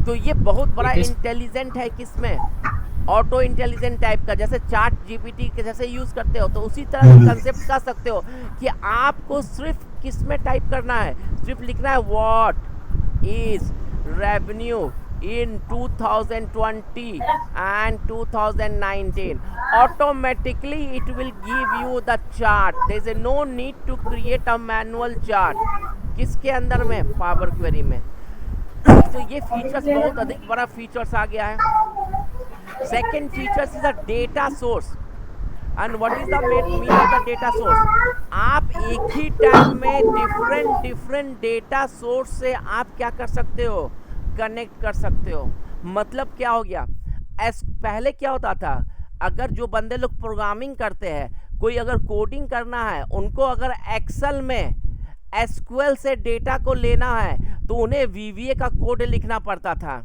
तो ये बहुत बड़ा इंटेलिजेंट है किसमें, ऑटो इंटेलिजेंट टाइप का, जैसे चार्ट जीपीटी के जैसे यूज़ करते हो, तो उसी तरह का कंसेप्ट कर सकते हो कि आपको सिर्फ किस में टाइप करना है, सिर्फ लिखना है what is revenue in 2020 and 2019, automatically it will give you the chart. there is no need to create a manual chart. किसके अंदर में, पावर क्वेरी में। तो ये फीचर्स बहुत अधिक बड़ा फीचर्स आ गया है। Second features is a data source, and what is the meaning of the data source. आप एक ही टाइम में डिफरेंट डेटा सोर्स से आप क्या कर सकते हो, कनेक्ट कर सकते हो। मतलब क्या हो गया, पहले क्या होता था, अगर जो बंदे लोग प्रोग्रामिंग करते हैं, कोई अगर कोडिंग करना है, उनको अगर एक्सेल में एसक्यूएल से डेटा को लेना है तो उन्हें वीवीए का कोड लिखना पड़ता था।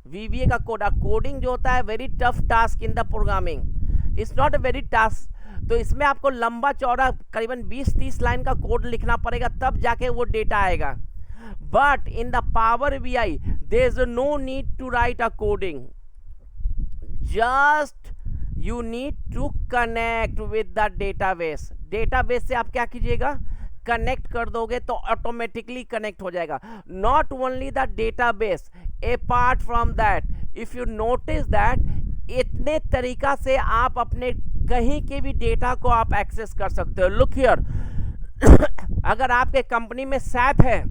वीवीए का कोड, कोडिंग जो होता है very tough task in the programming, it's not a very task. तो इसमें आपको लंबा चौड़ा करीबन 20-30 लाइन का कोड लिखना पड़ेगा, तब जाके वो डेटा आएगा। But in the Power BI there is no need to write a coding, just you need to connect with the database. database से आप क्या कीजिएगा, कनेक्ट कर दोगे तो ऑटोमेटिकली कनेक्ट हो जाएगा. Not only the database, apart from that if you notice that इतने तरीका से आप अपने कहीं के भी डेटा को आप एक्सेस कर सकते हो. लुक हियर, अगर आपके कंपनी में SAP है,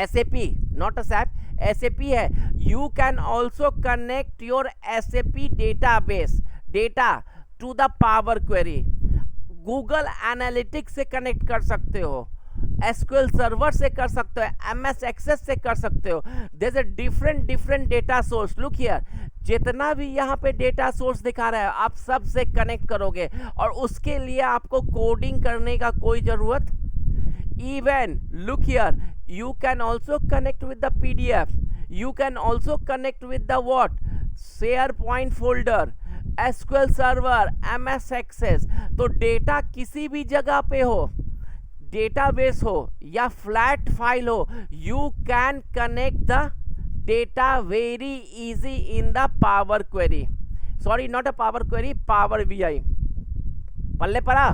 SAP not a SAP, SAP है, you can also connect your SAP database data to the Power Query. Google Analytics से कनेक्ट कर सकते हो, SQL सर्वर से कर सकते हो, MS Access से कर सकते हो. There's a different data source. Look here, जितना भी यहाँ पे डेटा सोर्स दिखा रहा है आप सब से कनेक्ट करोगे और उसके लिए आपको कोडिंग करने का कोई जरूरत. Even look here, you can also connect with the PDF, you can also connect with the what, SharePoint folder, SQL server, MS Access. तो डेटा किसी भी जगह पे हो, डेटाबेस हो या फ्लैट फाइल हो, you can connect the data very easy in the Power Query. Sorry, not a Power Query, Power BI. पल्ले पड़ा.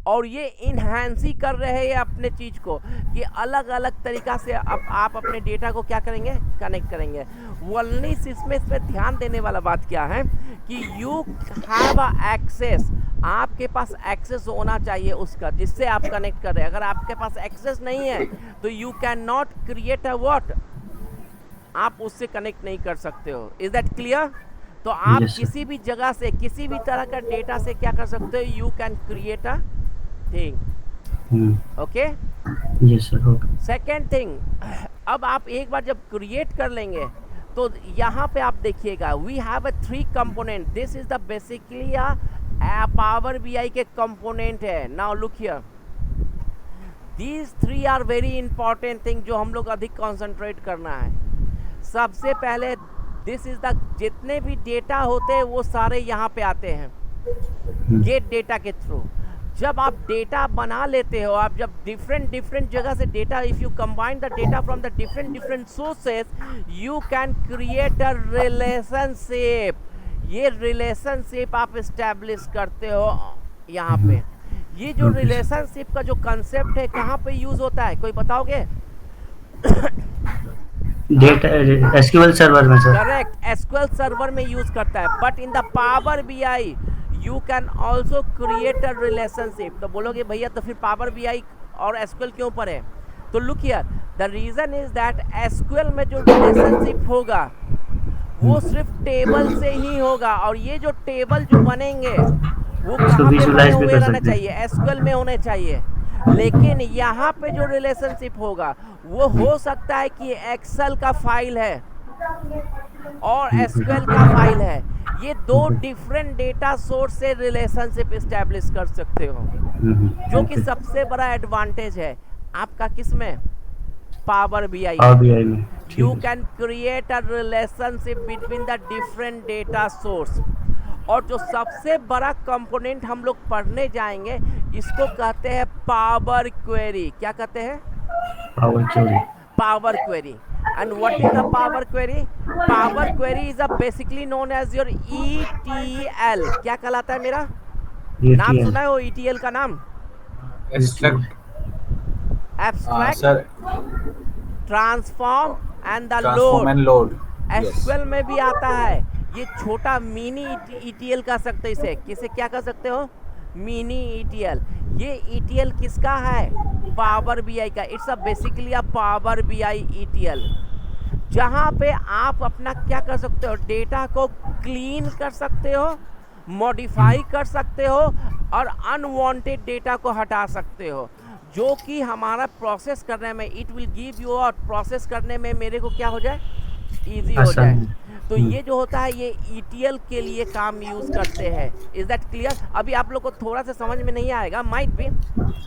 और ये इन्हांस ही कर रहे हैं अपने चीज को कि अलग अलग तरीका से आप अपने डेटा को क्या करेंगे, कनेक्ट करेंगे. वलनिस इसमें ध्यान देने वाला बात क्या है कि यू हैव एक्सेस, आपके पास एक्सेस होना चाहिए उसका जिससे आप कनेक्ट कर रहे हैं. अगर आपके पास एक्सेस नहीं है तो you can not create a what, आप उससे कनेक्ट नहीं कर सकते हो. Is that clear? तो आप किसी भी जगह से किसी भी तरह का डेटा से क्या कर सकते हो, you can create a thing. Okay, yes sir. Okay. Second thing, अब आप एक बार जब क्रिएट कर लेंगे तो यहाँ पे आप देखिएगा we have a 3 component. This is the basically power BI के कंपोनेंट है. Now look here, these 3 are very important thing जो हम लोग अधिक कंसंट्रेट करना है. सबसे पहले दिस इज द, जितने भी डेटा होते हैं वो सारे यहाँ पे आते हैं गेट डेटा के थ्रू. जब आप डेटा बना लेते हो, आप जब डिफरेंट जगह से data, if you combine the data from the different sources, you can create a relationship. ये रिलेशनशिप आप इस्टेब्लिश करते हो यहाँ पे. ये जो रिलेशनशिप का जो कंसेप्ट है कहाँ पे यूज होता है, कोई बताओगे? डेटा एसक्यूएल सर्वर में सर. करेक्ट, एसक्यूएल सर्वर में यूज करता है. But in the power BI you can also create a relationship. तो बोलोगे भैया तो फिर पावर बीआई और एसक्यूएल क्यों ऊपर है? तो look here, the reason is that SQL में जो रिलेशनशिप होगा वो सिर्फ टेबल से ही होगा, और ये जो टेबल जो बनेंगे वो कहाँ पे बने हुए रहना चाहिए, एसक्यूएल में होने चाहिए. लेकिन यहाँ पे जो रिलेशनशिप होगा वो हो सकता है कि एक्सेल का फाइल है और एसक्यूएल का फाइल है. ये 2 डिफरेंट डेटा सोर्स से रिलेशनशिप एस्टैब्लिश कर सकते हो, जो कि सबसे बड़ा एडवांटेज है आपका किसमें, पावर बीआई में. You can create a relationship between the different data source. और जो सबसे बड़ा कंपोनेंट हम लोग पढ़ने जाएंगे इसको कहते हैं पावर क्वेरी. क्या कहते हैं? Power query. And what is the power query? Power query is basically known as your ETL. क्या कहलाता है मेरा नाम सुना है वो ETL का नाम? Abstract, transform and the load. SQL में भी आता है. ये छोटा मिनी ETL कह सकते हो इसे. किसे क्या कह सकते हो? Mini ETL. ये ETL किसका है? पावर बीआई का. It's basically a power BI ETL, जहाँ पे आप अपना क्या कर सकते हो, डेटा को क्लीन कर सकते हो, मॉडिफाई कर सकते हो और अनवांटेड डेटा को हटा सकते हो, जो कि हमारा प्रोसेस करने में इट विल गिव यू, और प्रोसेस करने में मेरे को क्या हो जाए, इजी हो जाए. तो ये जो होता है ये ETL के लिए काम यूज करते हैं. Is that clear? अभी आप लोग को थोड़ा सा समझ में नहीं आएगा, माइट भी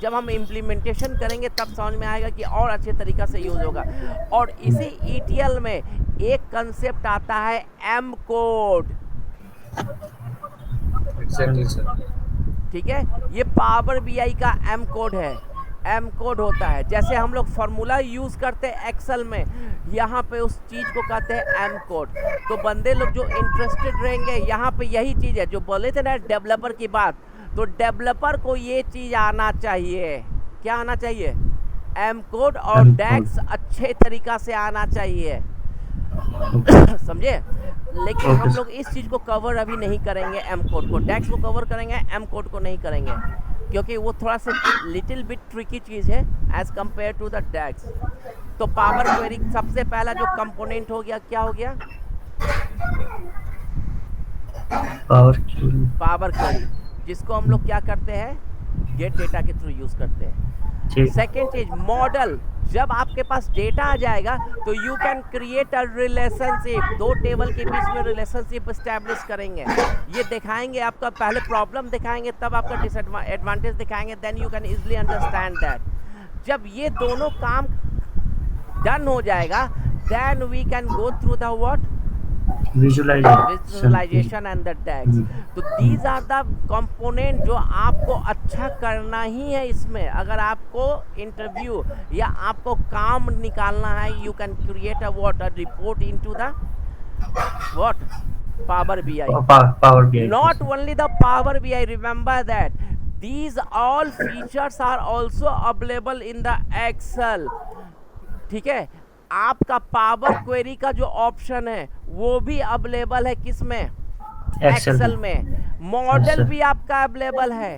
जब हम इम्प्लीमेंटेशन करेंगे तब समझ में आएगा कि और अच्छे तरीका से यूज होगा. और इसी ETL में एक कंसेप्ट आता है M कोड. Exactly sir. ठीक है, ये पावर बीआई का M कोड है. एम कोड होता है। जैसे हम लोग फॉर्मूला यूज़ करते हैं एक्सेल में, यहाँ पे उस चीज़ को कहते हैं एम कोड। तो बंदे लोग जो इंटरेस्टेड रहेंगे यहाँ पे यही चीज़ है जो बोले थे ना डेवलपर की बात, तो डेवलपर को ये चीज़ आना चाहिए। क्या आना चाहिए? एम कोड और M डैक्स code। अच्छे तरीक़ा से आना चाहिए। समझे? लेकिन हम लोग इस चीज़ को कवर अभी नहीं करेंगे, एम कोड को। डैक्स को कवर करेंगे, एम कोड को नहीं करेंगे, क्योंकि वो थोड़ा सा लिटिल बिट ट्रिकी चीज़ है एज़ कम्पेयर टू द डैक्स। तो पावर क्वेरी सबसे पहला जो कंपोनेंट हो गया, क्या हो गया? पावर क्वेरी, जिसको हम लोग क्या करते हैं, गेट डेटा के थ्रू यूज़ करते हैं। सेकेंड चीज मॉडल, जब आपके पास डेटा आ जाएगा तो you can create a relationship, दो टेबल के बीच में रिलेशनशिप एस्टैब्लिश करेंगे। ये दिखाएंगे आपका, पहले प्रॉब्लम दिखाएंगे तब आपका डिसएडवांटेज दिखाएंगे, then you can easily understand that. जब ये दोनों काम डन हो जाएगा then we can go through the what visualization and the tags. तो दीज आर द कंपोनेंट जो आपको अच्छा करना ही है इसमें। अगर आपको इंटरव्यू या आपको काम निकालना है, you can create a what, a report into the what, power BI. Not only the power BI, remember that these all features are also available in the excel। ठीक है, आपका पावर क्वेरी का जो ऑप्शन है वो भी अवेलेबल है किसमें? एक्सेल में। मॉडल भी आपका अवेलेबल है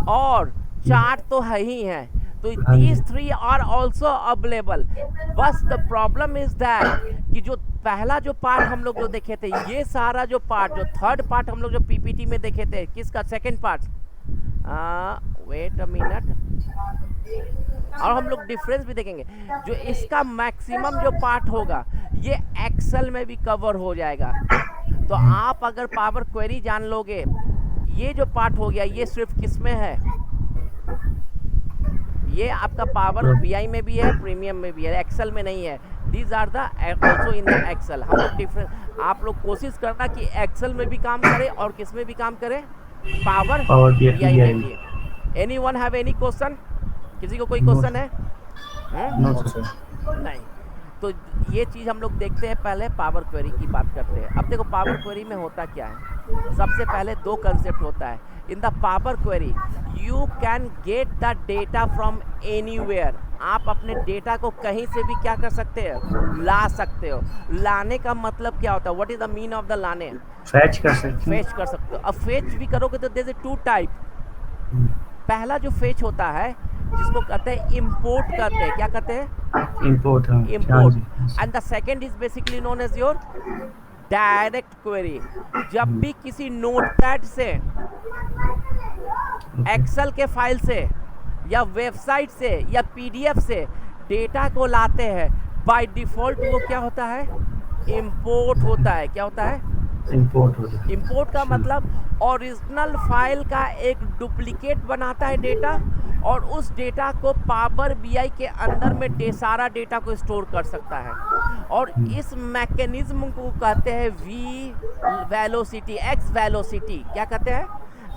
और चार्ट तो है ही है। तो these three are also available। बस द प्रॉब्लम इज दैट कि जो पहला जो पार्ट हम लोग जो देखे थे, ये सारा जो पार्ट, जो थर्ड पार्ट हम लोग जो पीपीटी में देखे थे, किसका second part, wait a minute, और हम लोग डिफरेंस भी देखेंगे। जो इसका मैक्सिमम जो पार्ट होगा ये एक्सेल में भी कवर हो जाएगा। तो आप अगर पावर क्वेरी जान लोगे, ये जो पार्ट हो गया ये सिर्फ किस में है, ये आपका पावर बीआई में भी है, प्रीमियम में भी है, एक्सेल में नहीं है। These are the also in the Excel. हम लोग डिफरेंस, आप लोग कोशिश करना कि एक्सेल में भी काम करें और किस में भी काम करें, पावर बीआई में भी। Anyone have any question? किसी को कोई क्वेश्चन है? नहीं। तो ये चीज़ हम लोग देखते हैं, पहले पावर क्वेरी की बात करते हैं। अब देखो पावर क्वेरी में होता क्या है, सबसे पहले दो कंसेप्ट होता है। इन the power query you can get the data from anywhere. आप अपने डेटा को कहीं से भी क्या कर सकते हो, ला सकते हो। लाने का मतलब क्या होता है, what is the mean of the लाने? फैच कर सकते हो। फेच कर सकते हो। अब फेच भी करोगे तो देयर इज टू टाइप। पहला जो फेच होता है जिसको कहते हैं इंपोर्ट करते हैं, क्या कहते हैं, import. Import. And the second is basically known as your direct query. जब भी किसी नोटपैड से, एक्सेल के फाइल से या वेबसाइट से या पीडीएफ से डेटा को लाते हैं, बाय डिफॉल्ट वो क्या होता है, इंपोर्ट होता है। क्या होता है, इंपोर्ट होता है। इंपोर्ट का मतलब ओरिजिनल फाइल का एक डुप्लीकेट बनाता है डेटा, और उस डेटा को पावर बीआई के अंदर में सारा डेटा को स्टोर कर सकता है। और इस मैकेनिज्म को कहते हैं वी वेलोसिटी, एक्स वेलोसिटी। क्या कहते हैं,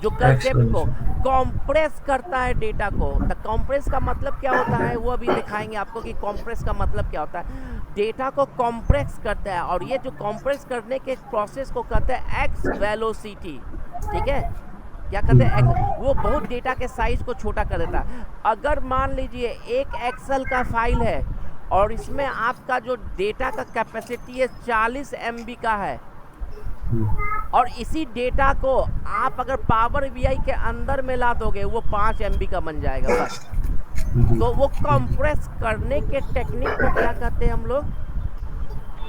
जो कंसेप्ट को कॉम्प्रेस करता है डेटा को। द कॉम्प्रेस का मतलब क्या होता है वो अभी दिखाएंगे आपको कि कॉम्प्रेस का मतलब क्या होता है। डेटा को कॉम्प्रेस करता है, और ये जो कॉम्प्रेस करने के प्रोसेस को कहते हैं एक्स वेलोसिटी। ठीक है, क्या कहते हैं, वो बहुत डेटा के साइज को छोटा कर देता है। अगर मान लीजिए एक एक्सेल का फाइल है और इसमें आपका जो डेटा का कैपेसिटी है 40 MB का है, और इसी डेटा को आप अगर पावर बीआई के अंदर में ला दोगे वो 5 MB का बन जाएगा बस। तो वो कंप्रेस करने के टेक्निक को क्या कहते हैं हम लोग,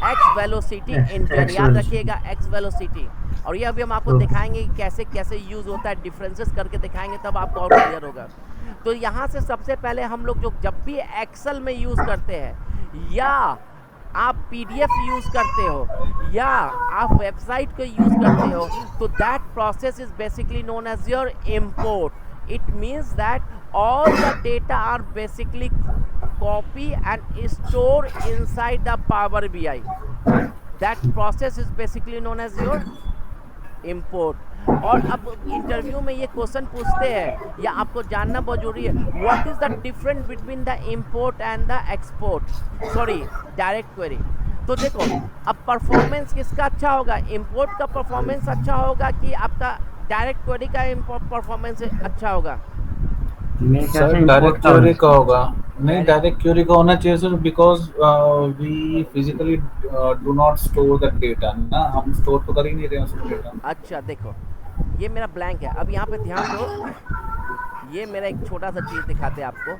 एक्स वेलोसिटी इंजन। याद रखिएगा एक्स वेलोसिटी। और ये अभी हम आपको दिखाएंगे कि कैसे कैसे यूज़ होता है, डिफरेंसेस करके दिखाएंगे, तब आपको और क्लियर होगा। तो यहाँ से सबसे पहले हम लोग जो जब भी एक्सेल में यूज़ करते हैं, या आप पीडीएफ यूज़ करते हो, या आप वेबसाइट को यूज़ करते हो, तो that process is basically known as your import. It means that all the data are basically copy and store inside the Power BI. That process is basically known as your import. और अब इंटरव्यू में ये क्वेश्चन पूछते हैं या आपको जानना बहुत जरूरी है, what is the difference between the import and the export, sorry direct query. तो देखो अब परफॉर्मेंस किसका अच्छा होगा, इंपोर्ट का परफॉर्मेंस अच्छा होगा कि आपका डायरेक्ट क्वेरी का परफॉर्मेंस अच्छा होगा? मेरे ख्याल सर से डायरेक्ट import का क्यूरी होना का होगा, नहीं डायरेक्ट क्यूरी का होना चाहिए sir, because we physically do not store the data ना, हम स्टोर तो कर ही नहीं रहे हैं उसको डेटा। अच्छा देखो ये मेरा ब्लैंक है, अब यहाँ पे ध्यान दो, ये मेरा एक छोटा सा चीज़ दिखाते हैं आपको।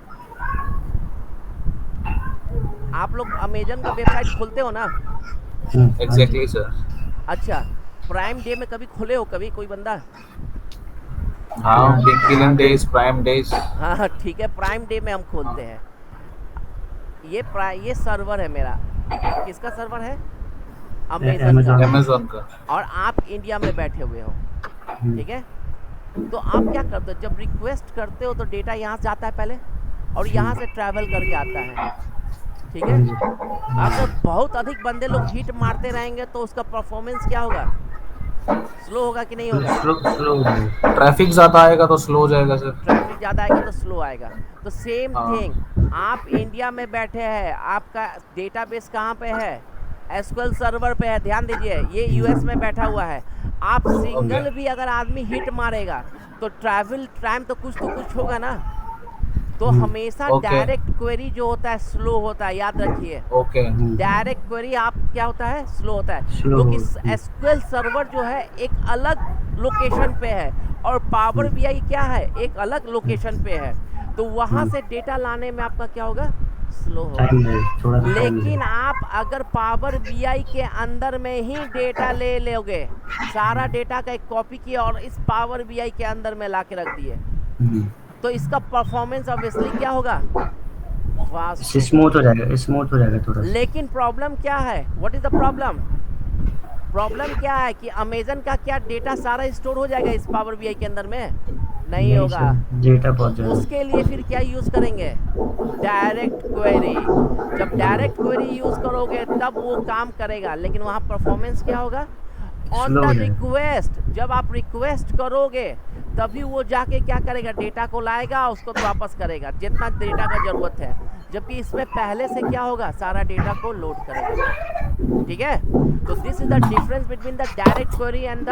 आप लोग अमेजन का वेबसाइट खोलते हो ना? Exactly sir. अच्छा प्राइम डे में कभी खोले हो कभी कोई बंदा? हाँ, big billion days, prime days. हाँ हाँ ठीक है, प्राइम डे में हम खोलते हैं। ये सर्वर है मेरा, किसका सर्वर है? अमेजन का। अमेजोन का। और आप इंडिया में बैठे हुए हो, ठीक है? तो आप क्या करते हो, जब रिक्वेस्ट करते हो तो डेटा यहाँ से जाता है पहले और यहाँ से ट्रैवल करके आता है, ठीक है? अगर बहुत अधिक बंदे लोग हिट मारते रहेंगे तो उसका परफॉर्मेंस क्या होगा, स्लो होगा कि नहीं होगा? स्लो ट्रैफिक ज्यादा आएगा तो स्लो हो जाएगा सर। ट्रैफिक ज़्यादा आएगा तो स्लो आएगा। तो सेम हाँ। थिंग, आप इंडिया में बैठे हैं, आपका डेटाबेस कहाँ पे है, एसक्यूएल सर्वर पे है, ध्यान दीजिए, ये यूएस में बैठा हुआ है। आप सिंगल भी अगर आदमी हिट मारेगा तो ट्रैवल टाइम तो कुछ होगा ना। तो हमेशा Okay. डायरेक्ट क्वेरी जो होता है स्लो होता है, याद रखिए। ओके। डायरेक्ट क्वेरी आप क्या होता है, स्लो होता है, Slow क्योंकि होता है। एसक्यूएल सर्वर जो है एक अलग लोकेशन पे है और पावर बीआई क्या है, एक अलग लोकेशन पे है। तो वहां से डेटा लाने में आपका क्या होगा, स्लो होगा। टाइम है, थोड़ा सा टाइम लेकिन है। आप अगर पावर बीआई के अंदर में ही डेटा ले लोगे, सारा डेटा का एक कॉपी किया और इस पावर बीआई के अंदर में ला के रख दिए, तो इसका परफॉर्मेंस ऑब्वियसली क्या होगा, फास्ट स्मूथ हो जाएगा, स्मूथ हो जाएगा थोड़ा सा। लेकिन प्रॉब्लम क्या है, what is the problem? Problem क्या है कि अमेजन का क्या डेटा सारा स्टोर हो जाएगा इस पावर बीआई के अंदर में? नहीं होगा। डेटा बहुत ज्यादा। उसके लिए फिर क्या यूज करेंगे, डायरेक्ट क्वेरी। जब डायरेक्ट क्वेरी यूज करोगे तब वो काम करेगा, लेकिन वहाँ परफॉर्मेंस क्या होगा, ऑन Slow द हो जाएगा। रिक्वेस्ट। जब आप रिक्वेस्ट करोगे तभी वो जाके क्या करेगा, डेटा को लाएगा, उसको वापस करेगा जितना डेटा का जरूरत है। जबकि इसमें पहले से क्या होगा, सारा डेटा को लोड करेगा, ठीक है? तो this is the difference between the direct query and the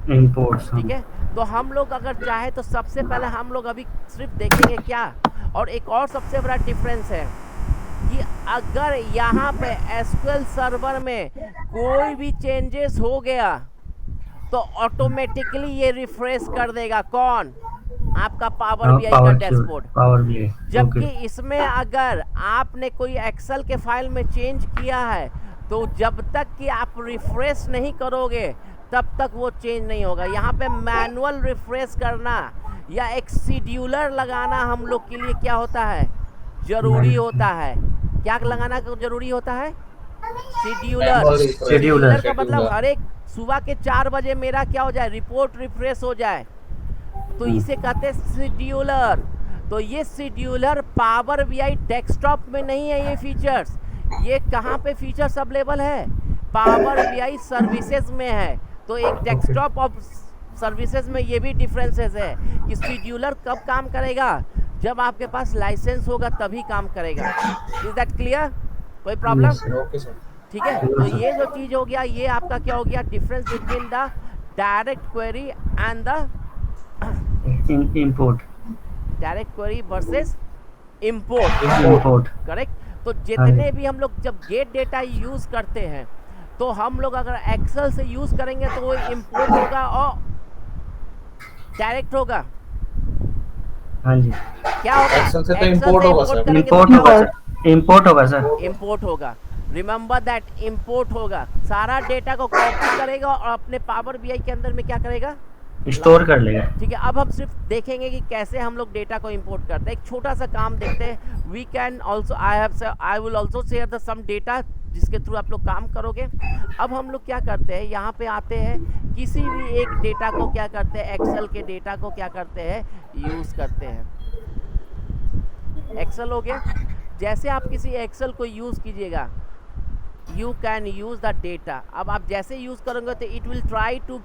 import, ठीक है? तो हम लोग अगर चाहे तो सबसे पहले हम लोग अभी सिर्फ देखेंगे क्या, और एक और सबसे बड़ा डिफरेंस है कि अगर यहाँ पे एसक्यूएल सर्वर में कोई भी चेंजेस हो गया तो ऑटोमेटिकली ये रिफ्रेश कर देगा, कौन, आपका पावर बीआई का डैशबोर्ड। Power BI. जबकि इसमें अगर आपने कोई एक्सेल के फाइल में चेंज किया है तो जब तक कि आप रिफ्रेश नहीं करोगे तब तक वो चेंज नहीं होगा। यहाँ पे मैनुअल रिफ्रेश करना या एक शेड्यूलर लगाना हम लोग के लिए क्या होता है, जरूरी होता है। क्या लगाना जरूरी होता है, शेड्यूलर। शेड्यूलर का मतलब हर एक सुबह के 4 बजे मेरा क्या हो जाए, रिपोर्ट रिफ्रेश हो जाए, तो इसे कहते हैं शेड्यूलर। तो ये शेड्यूलर पावर बीआई डेस्कटॉप में नहीं है, ये फीचर्स, ये कहाँ पे फीचर्स अवेलेबल है, पावर बीआई सर्विसेज में है। तो एक डेस्कटॉप और सर्विसेज में ये भी डिफरेंसेस है कि शेड्यूलर कब काम करेगा, जब आपके पास लाइसेंस होगा तभी काम करेगा। Is that clear? कोई प्रॉब्लम? Okay sir. ठीक है, तो ये जो चीज़ हो गया, ये आपका क्या हो गया, difference between the direct query and the import, direct query versus import, import. Correct? तो जितने भी हम लोग जब गेट डेटा यूज़ करते हैं तो हम लोग अगर एक्सेल से यूज़ करेंगे तो वो इंपोर्ट होगा और डायरेक्ट होगा। हाँ जी। क्या होगा, एक्सेल से तो Excel import होगा सर। करेंगे तो इंपोर्ट क्या होगा सर, इंपोर्ट होगा सर। इंपोर्ट होगा। रिमेंबर दैट, इंपोर्ट होगा, सारा डेटा को कॉपी करेगा और अपने पावर बीआई के अंदर में क्या करेगा, स्टोर कर लेगा। ठीक है? अब हम सिर्फ देखेंगे कि कैसे हम लोग डेटा को इंपोर्ट करते हैं। एक छोटा सा काम देखते हैं। We can also, I will also share the some data जिसके थ्रू आप लोग काम करोगे। अब हम लोग क्या करते हैं, यहाँ पे आते हैं, किसी भी एक डेटा को क्या करते हैं, एक्सेल के डेटा को क्या करते हैं, यूज़ करते हैं। एक्सेल हो गया, जैसे आप किसी एक्सेल को यूज़ कीजिएगा, you can use the data. अब आप जैसे यूज़ करोगे तो it will try to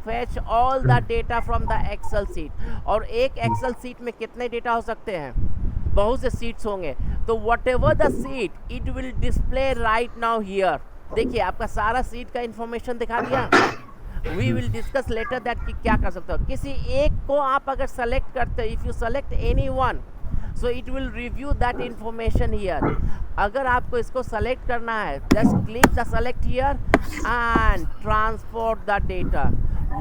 fetch all the data from the Excel sheet. और एक Excel sheet में कितने डेटा हो सकते हैं? बहुत से सीट्स होंगे, तो whatever the sheet it will display right now here. देखिए आपका सारा सीट का इंफॉर्मेशन दिखा दिया. We will discuss later that कि क्या कर सकते हो. किसी एक को आप अगर सेलेक्ट करते हो, if you select any one, so it will review that information here. अगर आपको इसको सेलेक्ट करना है, just click the select here and transport the data.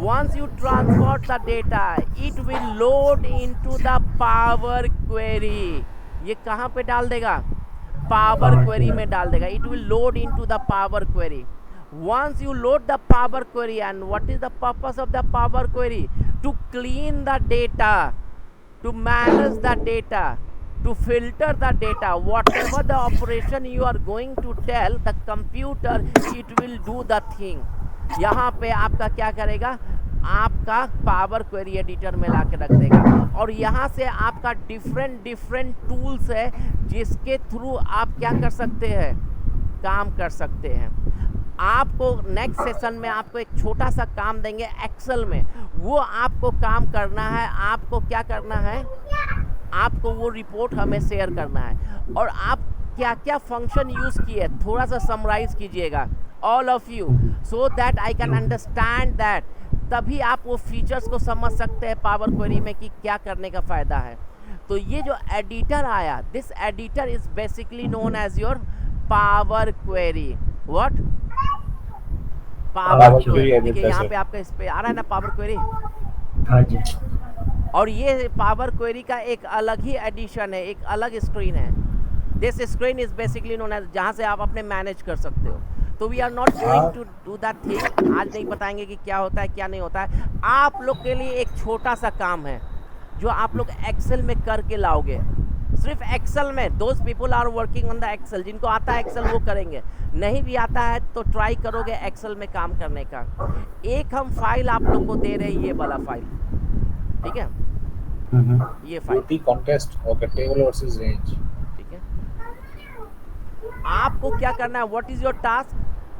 Once you transport the data, it will load into the power query. ये कहाँ पे डाल देगा? पावर क्वेरी में डाल देगा. It will load into the power query. Once you load the power query, and what is the purpose of the power query? To clean the data, to manage the data, to filter the data. Whatever the operation you are going to tell the computer, it will do the thing. यहाँ पे आपका क्या करेगा? आपका पावर क्वेरी एडिटर में ला के रख देगा. और यहाँ से आपका डिफरेंट टूल्स है जिसके थ्रू आप क्या कर सकते हैं? काम कर सकते हैं. आपको नेक्स्ट सेशन में आपको एक छोटा सा काम देंगे एक्सेल में. वो आपको काम करना है. आपको क्या करना है? आपको वो रिपोर्ट हमें शेयर करना है. और आप क्या क्या फंक्शन यूज़ किए थोड़ा सा समराइज कीजिएगा, all of you, so that I can understand that. तभी आप वो फीचर्स को समझ सकते हैं पावर क्वेरी में कि क्या करने का फ़ायदा है. तो ये जो एडिटर आया, this editor is basically known as your power query. What? Power query. देखिए यहाँ पे आपका इस पे आ रहा है ना पावर क्वेरी. हाँ जी. और ये पावर क्वेरी का एक अलग ही एडिशन है, एक अलग स्क्रीन है. This screen is basically known as, जहाँ से आप अपने मैनेज कर सकते हो. तो we are not going to do that thing. आज नहीं बताएंगे कि क्या होता है क्या नहीं होता है. आप लोग के लिए एक छोटा सा काम है जो आप लोग एक्सेल में करके लाओगे. सिर्फ एक्सेल में. Those people are working on the Excel. जिनको आता है एक्सेल वो करेंगे. नहीं भी आता है तो ट्राई करोगे एक्सेल में काम करने का. एक हम फाइल आप लोग को दे रहे हैं, ये वाला फाइल, ठीक है? ये file contest okay, table versus range. ठीक है. आपको क्या करना है? What is your task?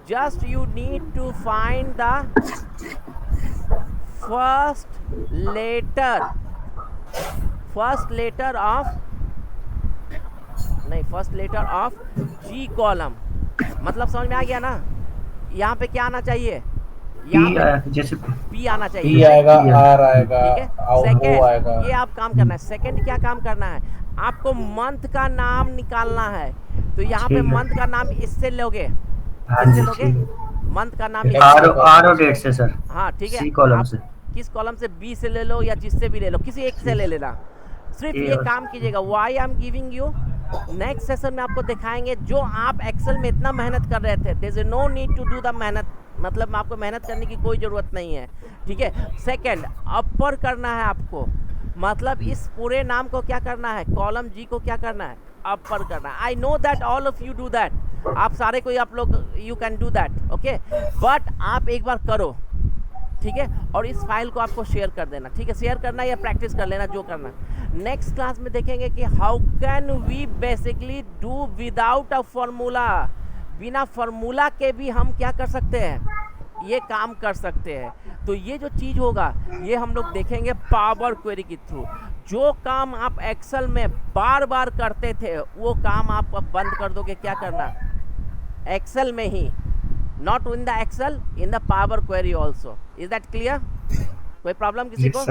Just you need to find the first letter of G column. मतलब समझ में आ गया ना? यहाँ पे क्या आना चाहिए? जैसे पी आना चाहिए. पी आएगा, आर आएगा, ठीक है. ओ आएगा. सेकंड, ये आप काम करना है. सेकंड क्या काम करना है? आपको मंथ का नाम निकालना है. तो यहाँ पे मंथ का नाम इससे लोगे. इससे लोगे मंथ का नाम आर और डेट से सर. हाँ ठीक है. सी कॉलम से. किस कॉलम से? बी से ले लो या जिससे भी ले लो, किसी एक से ले लेना. सिर्फ ये काम कीजिएगा. Why I am giving you, next session में आपको दिखाएंगे. जो आप एक्सेल में इतना मेहनत कर रहे थे, there is no need to do the मेहनत. मतलब आपको मेहनत करने की कोई ज़रूरत नहीं है. ठीक है. सेकंड, अपर करना है आपको. मतलब इस पूरे नाम को क्या करना है? कॉलम जी को क्या करना है? अपर करना है. I know that all of you do that. आप सारे कोई आप लोग you can do that. Okay. But आप एक बार करो, ठीक है. और इस फाइल को आपको शेयर कर देना. ठीक है. शेयर करना या प्रैक्टिस कर लेना, जो करना. नेक्स्ट क्लास में देखेंगे कि how can we basically do without a formula. बिना फॉर्मूला के भी हम क्या कर सकते हैं? ये काम कर सकते हैं. तो ये जो चीज़ होगा ये हम लोग देखेंगे पावर क्वेरी के थ्रू. जो काम आप एक्सेल में बार बार करते थे वो काम आप अब बंद कर दोगे. क्या करना? एक्सेल में ही. Not in the Excel, in the power Query also. Is that clear? कोई प्रॉब्लम किसी को?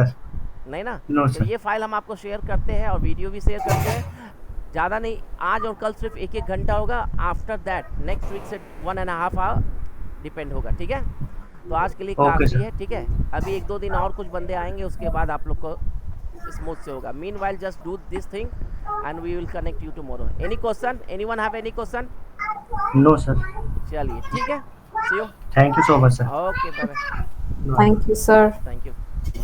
नहीं ना? तो ये फाइल हम आपको शेयर करते हैं और वीडियो भी शेयर करते हैं. ज़्यादा नहीं, आज और कल सिर्फ 1-1 घंटा होगा. आफ्टर दैट नेक्स्ट वीक से 1.5 आवर डिपेंड होगा. ठीक है. तो आज के लिए काफ़ी है. ठीक है. अभी 1-2 दिन और कुछ बंदे आएंगे, उसके बाद आप लोग को स्मूथ से होगा. Meanwhile just do this thing and we will connect you tomorrow. Any question? Anyone have any question? No sir. चलिए ठीक है. See you. Thank you so much sir. Okay bye. Thank you, sir. Thank you.